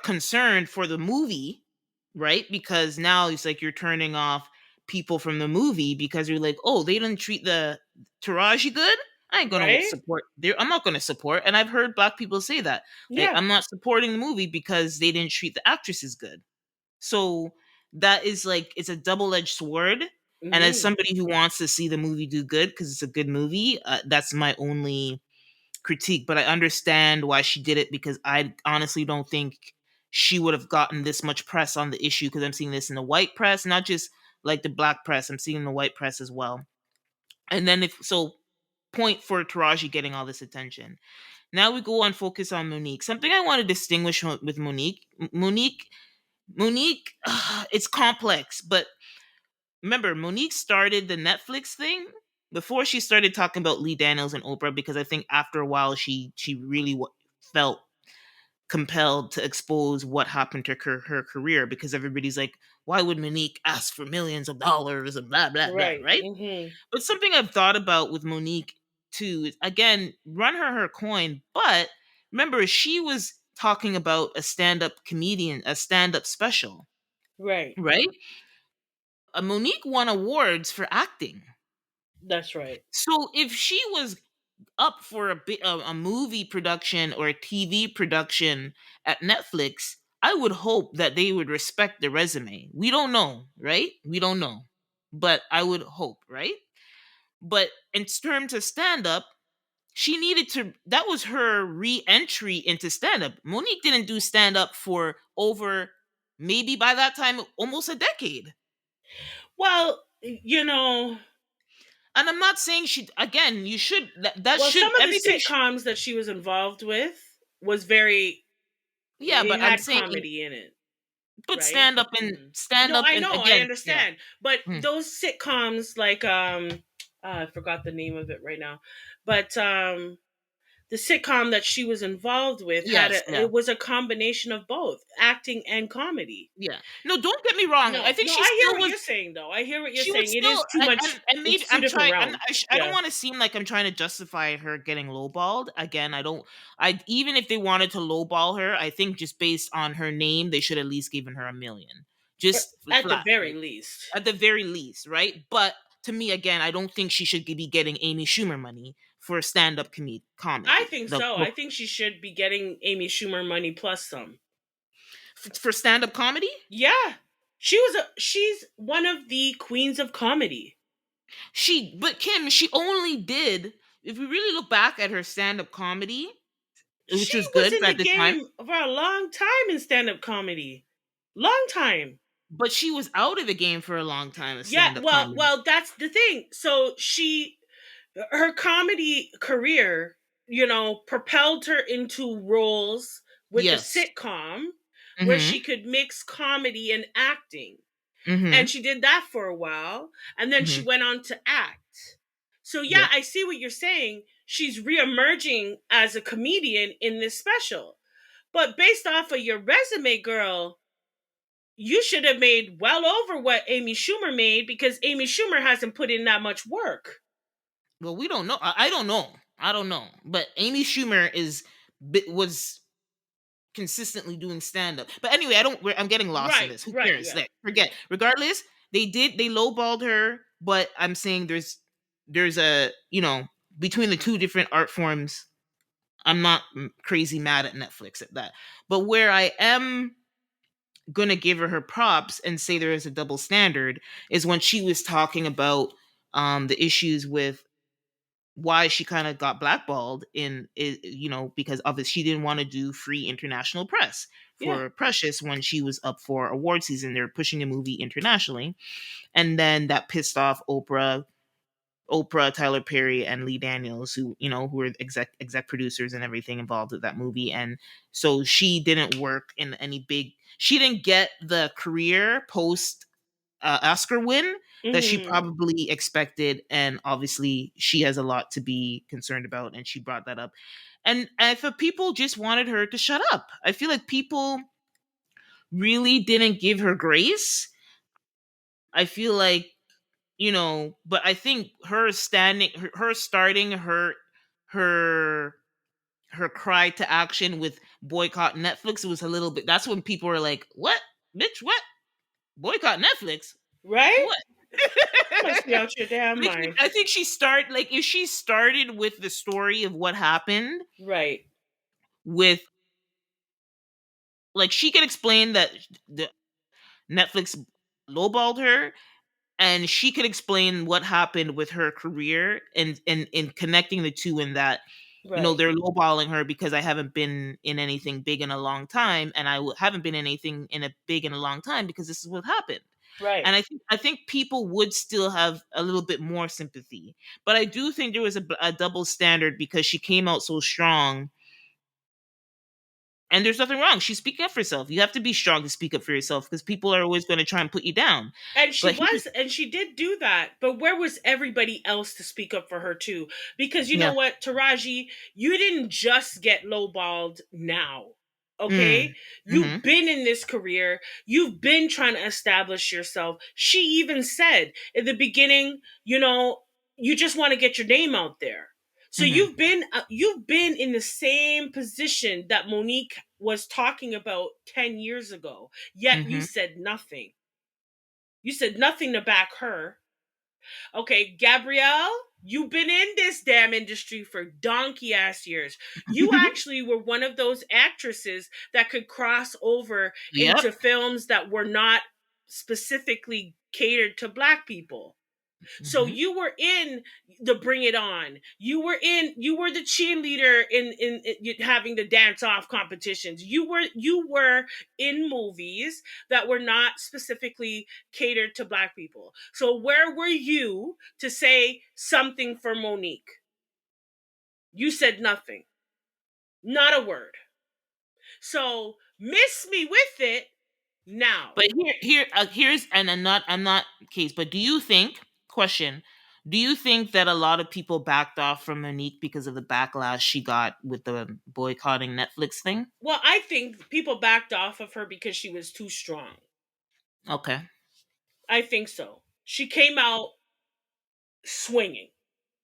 concerned for the movie, right? Because now it's like you're turning off people from the movie because you're like, oh, they didn't treat the Taraji good. I ain't gonna right. support. I'm not gonna support. And I've heard black people say that. Like, Yeah. I'm not supporting the movie because they didn't treat the actresses good. So that is like it's a double edged sword. And as Hmm. somebody who wants to see the movie do good because it's a good movie, that's my only critique, but I understand why she did it because I honestly don't think she would have gotten this much press on the issue because I'm seeing this in the white press, not just like the black press. I'm seeing the white press as well. And then if so, point for Taraji getting all this attention. Now we go on focus on Monique. Something I want to distinguish with Monique. Monique, it's complex, but remember, Monique started the Netflix thing before she started talking about Lee Daniels and Oprah because I think after a while she really felt compelled to expose what happened to her career because everybody's like, why would Monique ask for millions of dollars and blah blah blah, Right. right? Hmm. But something I've thought about with Monique too is again, run her coin, but remember she was talking about a stand-up comedian, a stand-up special, Right. right? Monique won awards for acting. That's right. So if she was up for a movie production or a TV production at Netflix, I would hope that they would respect the resume. We don't know, right? We don't know. But I would hope, right? But in terms of stand up, she needed to that was her re-entry into stand up. Monique didn't do stand up for over maybe by that time almost a decade. Well, And I'm not saying she again, you should that should some of the everything sitcoms that she was involved with was very, yeah, it but I'm had saying comedy in it, but right? Hmm. stand No, up I and know, I again, yeah. understand. But Mm. those sitcoms like I forgot the name of it right now. But the sitcom that she was involved with had Yes, a yeah. it was a combination of both acting and comedy. Yeah. No, don't get me wrong. I No, think no, she I hear still what was you're saying though. I hear what you're she would saying. It still is too much. and maybe It's two I'm different trying realms. I don't Yeah. want to seem like I'm trying to justify her getting lowballed. Again, I don't I even if they wanted to lowball her, I think just based on her name, they should at least given her a million. Just At the flat, very like least. at the very least, right? But to me again, I don't think she should be getting Amy Schumer money for stand-up I comedy. think so. The I think she should be getting Amy Schumer money plus some. for stand-up comedy? Yeah. She's one of the queens of comedy. But Kim, she only did, if we really look back at her stand-up comedy, She which was was good in at the the time, game for a long time in stand-up comedy. Long time. but she was out of the game for a long time of Yeah, stand-up well, comedy. well, that's the thing. So her comedy career, propelled her into roles with the Yes. sitcom where Mm-hmm. she could mix comedy and acting. And Mm-hmm. she did that for a while, and then she Mm-hmm. went on to act. So yeah, Yep. I see what you're saying. She's reemerging as a comedian in this special. But based off of your resume, girl, you should have made well over what Amy Schumer made because Amy Schumer hasn't put in that much work. Well, we don't know. I don't know. I don't know. But Amy Schumer was consistently doing stand-up. But anyway, I'm getting lost in Right, this. Who right, cares? yeah. Like, forget. Regardless, they lowballed her, but I'm saying there's a, between the two different art forms, I'm not crazy mad at Netflix at that. But where I am gonna give her props and say there is a double standard is when she was talking about the issues with why she kind of got blackballed because obviously she didn't want to do free international press Yeah. for Precious when she was up for award season. They're pushing a movie internationally, and then that pissed off Oprah, Tyler Perry, and Lee Daniels, who were exec producers and everything involved with that movie. And so she didn't work in any big. She didn't get the career post Oscar win that she Hmm. probably expected, and obviously she has a lot to be concerned about, and she brought that up. And if people just wanted her to shut up, I feel like people really didn't give her grace. I feel like but I think her starting her her cry to action with boycott Netflix was a little bit. That's when people were like, "What, bitch? What? Boycott Netflix? Right? What?" Must be out your damn mind. I think she start like if she started with the story of what happened Right. with, like, she could explain that the Netflix lowballed her, and she could explain what happened with her career, and in connecting the two, in that Right. they're lowballing her because I haven't been in anything big in a long time, and haven't been in anything big in a long time because this is what happened. Right. And I think people would still have a little bit more sympathy, but I do think there was a double standard because she came out so strong. And there's nothing wrong. She's speaking up for herself. You have to be strong to speak up for yourself because people are always going to try and put you down. But And she did do that. But where was everybody else to speak up for her too? Because you know yeah. what, Taraji, you didn't just get lowballed now. Mm, Okay? You've mhm, been in this career. You've been trying to establish yourself. She even said in the beginning, you just want to get your name out there. So mhm, you've been in the same position that Monique was talking about 10 years ago. Yet you mhm. said nothing. You said nothing to back her. Okay, Gabrielle, you've been in this damn industry for donkey ass years. You actually were one of those actresses that could cross over Yep. into films that were not specifically catered to black people. So Mhm, you were in the Bring It On. You were the cheerleader in having the dance off competitions. You were in movies that were not specifically catered to black people. So where were you to say something for Monique? You said nothing. Not a word. So miss me with it now. but here's and I'm not case, but do you think, question, Do you think that a lot of people backed off from Monique because of the backlash she got with the boycotting Netflix thing? Well, I think people backed off of her because she was too strong. Okay. I think so. She came out swinging,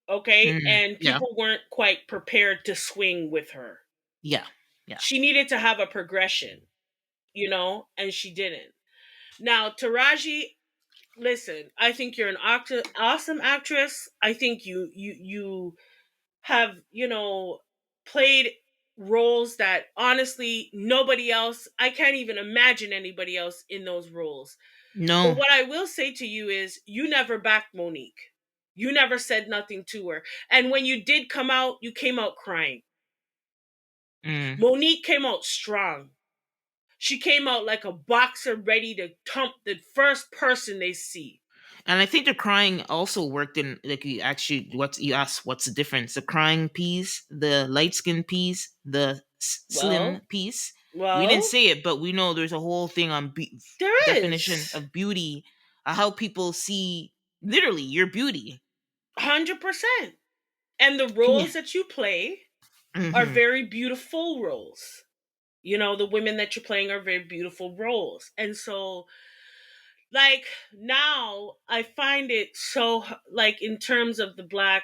okay? And Yeah. people weren't quite prepared to swing with her. Yeah. Yeah. She needed to have a progression, and she didn't. Now, Taraji, listen, I think you're an awesome actress. I think you have, played roles that honestly nobody else, I can't even imagine anybody else in those roles. But No. what I will say to you is you never backed Monique. You never said nothing to her. And when you did come out, you came out crying. Mm. Monique came out strong. She came out like a boxer ready to thump the first person they see. And I think the crying also worked in, like, you asked what's the difference? The crying piece, the light skin piece, the slim Well, piece. We didn't well, say it, but we know there's a whole thing on there definition is. of beauty, how people see literally your beauty. 100%. And the Yeah. roles that you play are Hmm. very beautiful roles. The women that you're playing are very beautiful roles. And so, like, now I find it so, like, in terms of the black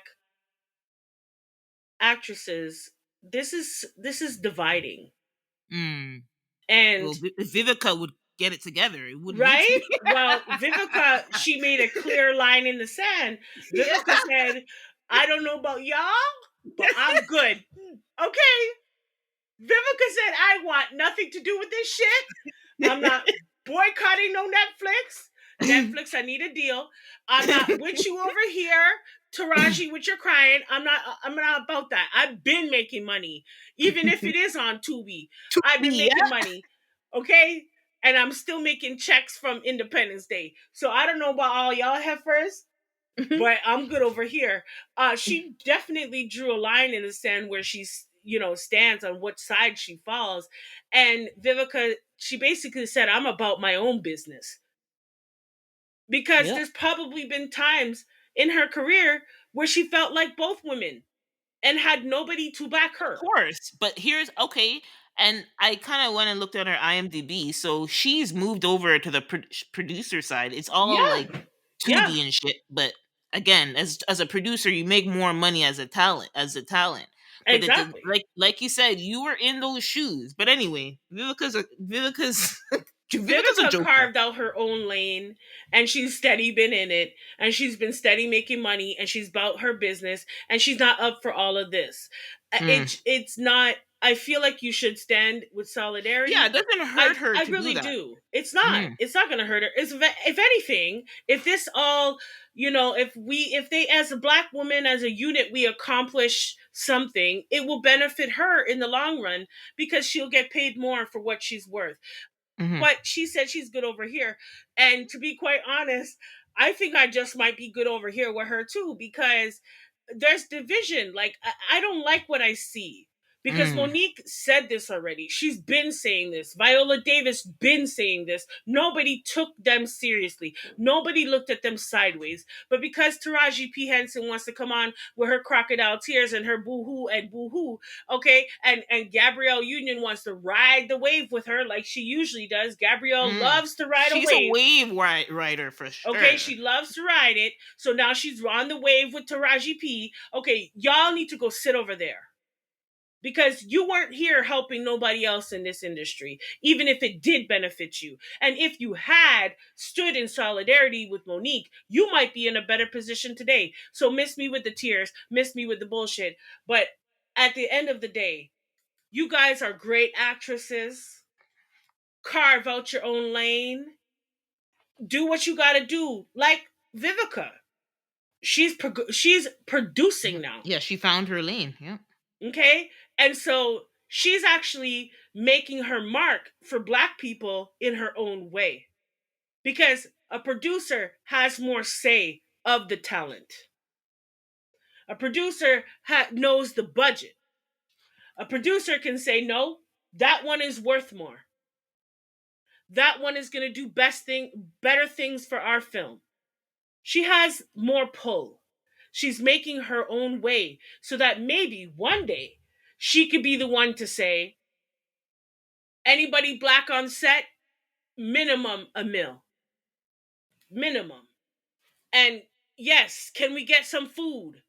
actresses, this is dividing. Mm. And Well, if Vivica would get it together, it wouldn't need to right? be. Well, Vivica, she made a clear line in the sand. Yeah. Vivica said, I don't know about y'all, but I'm good. Okay. Vivica said, I want nothing to do with this shit. I'm not boycotting no Netflix. Netflix, I need a deal. I'm not with you over here. Taraji, with your crying. I'm not about that. I've been making money. Even if it is on Tubi. I've been Yeah. making money. Okay? And I'm still making checks from Independence Day. So I don't know about all y'all heifers, but I'm good over here. She definitely drew a line in the sand where she's, stands on what side she falls. And Vivica, she basically said, I'm about my own business. Because Yep. there's probably been times in her career where she felt like both women and had nobody to back Of her. course, but here's okay. And I kind of went and looked at her IMDb. So she's moved over to the producer side. It's all Yeah, like yeah, Tubi and shit. But again, as a producer, you make more money as a talent. But it did, exactly. like you said, you were in those shoes. But anyway, Vivica's Vivica's a Vivica joker. carved out her own lane and she's steady been in it and she's been steady making money and she's about her business and she's not up for all of this. Mm. It's not, I feel like you should stand with Yeah, it solidarity. doesn't I hurt her I to do really that. do. It's not. Mm. It's not going to hurt her. If anything, if this all, if they as a black woman as a unit we accomplish something, it will benefit her in the long run because she'll get paid more for what she's worth. Hmm. But she said she's good over here. And to be quite honest, I think I just might be good over here with her too, because there's division. Like, I don't like what I see. Because Mm. Monique said this already. She's been saying this. Viola Davis been saying this. Nobody took them seriously. Nobody looked at them sideways. But because Taraji P. Henson wants to come on with her crocodile tears and her boo-hoo and boo-hoo, okay, and Gabrielle Union wants to ride the wave with her like she usually does. Gabrielle Mm. loves to ride a She's a wave. wave rider for Okay, sure. she loves to ride it. So now she's on the wave with Taraji P. Okay, y'all need to go sit over there. Because you weren't here helping nobody else in this industry, even if it did benefit you. And if you had stood in solidarity with Monique, you might be in a better position today. So miss me with the tears, miss me with the bullshit. But at the end of the day, you guys are great actresses. Carve out your own lane. Do what you got to do. Like Vivica, she's producing now. Yeah, she found her lane. Yeah. Okay? And so she's actually making her mark for black people in her own way. Because a producer has more say of the talent. A producer knows the budget. A producer can say, no, that one is worth more. That one is going to do better things for our film. She has more pull. She's making her own way so that maybe one day she could be the one to say, anybody black on set, minimum a mil. Minimum. And yes, can we get some food?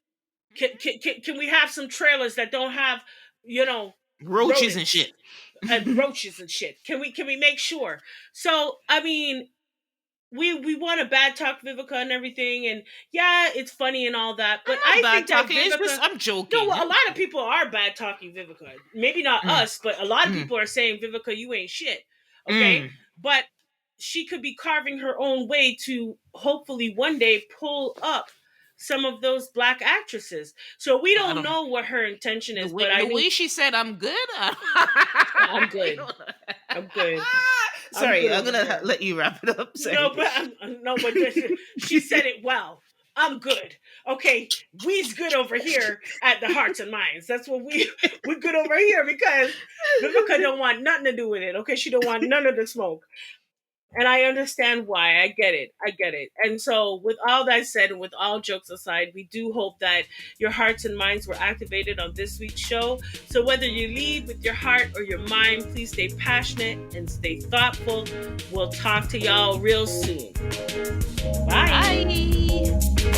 Can we have some trailers that don't have, you know, Roaches and rodents shit. and roaches and shit? Can we make sure? So I mean, we want to bad talk Vivica and everything, and yeah, it's funny and all that, but I'm I not bad think that talking. It's just Vivica. I'm No, joking. well, a lot of people are bad talking Vivica. Maybe not Mm, us, but a lot of mm, people are saying Vivica, you ain't shit. Okay, mm. but she could be carving her own way to hopefully one day pull up some of those black actresses. So we I don't don't. know what her intention The is, but way I the think way she said I'm good. I'm I good. don't know. I'm good. I'm Sorry, good I'm over gonna here. let you wrap it up. No, Sorry. but no, but she said it well. I'm good. Okay, we's good over here at the hearts and minds. That's what we're good over here because Vivica don't want nothing to do with it. Okay, she don't want none of the smoke. And I understand why. I get it. I get it. And so, with all that said, and with all jokes aside, we do hope that your hearts and minds were activated on this week's show. So, whether you lead with your heart or your mind, please stay passionate and stay thoughtful. We'll talk to y'all real soon. Bye. Bye.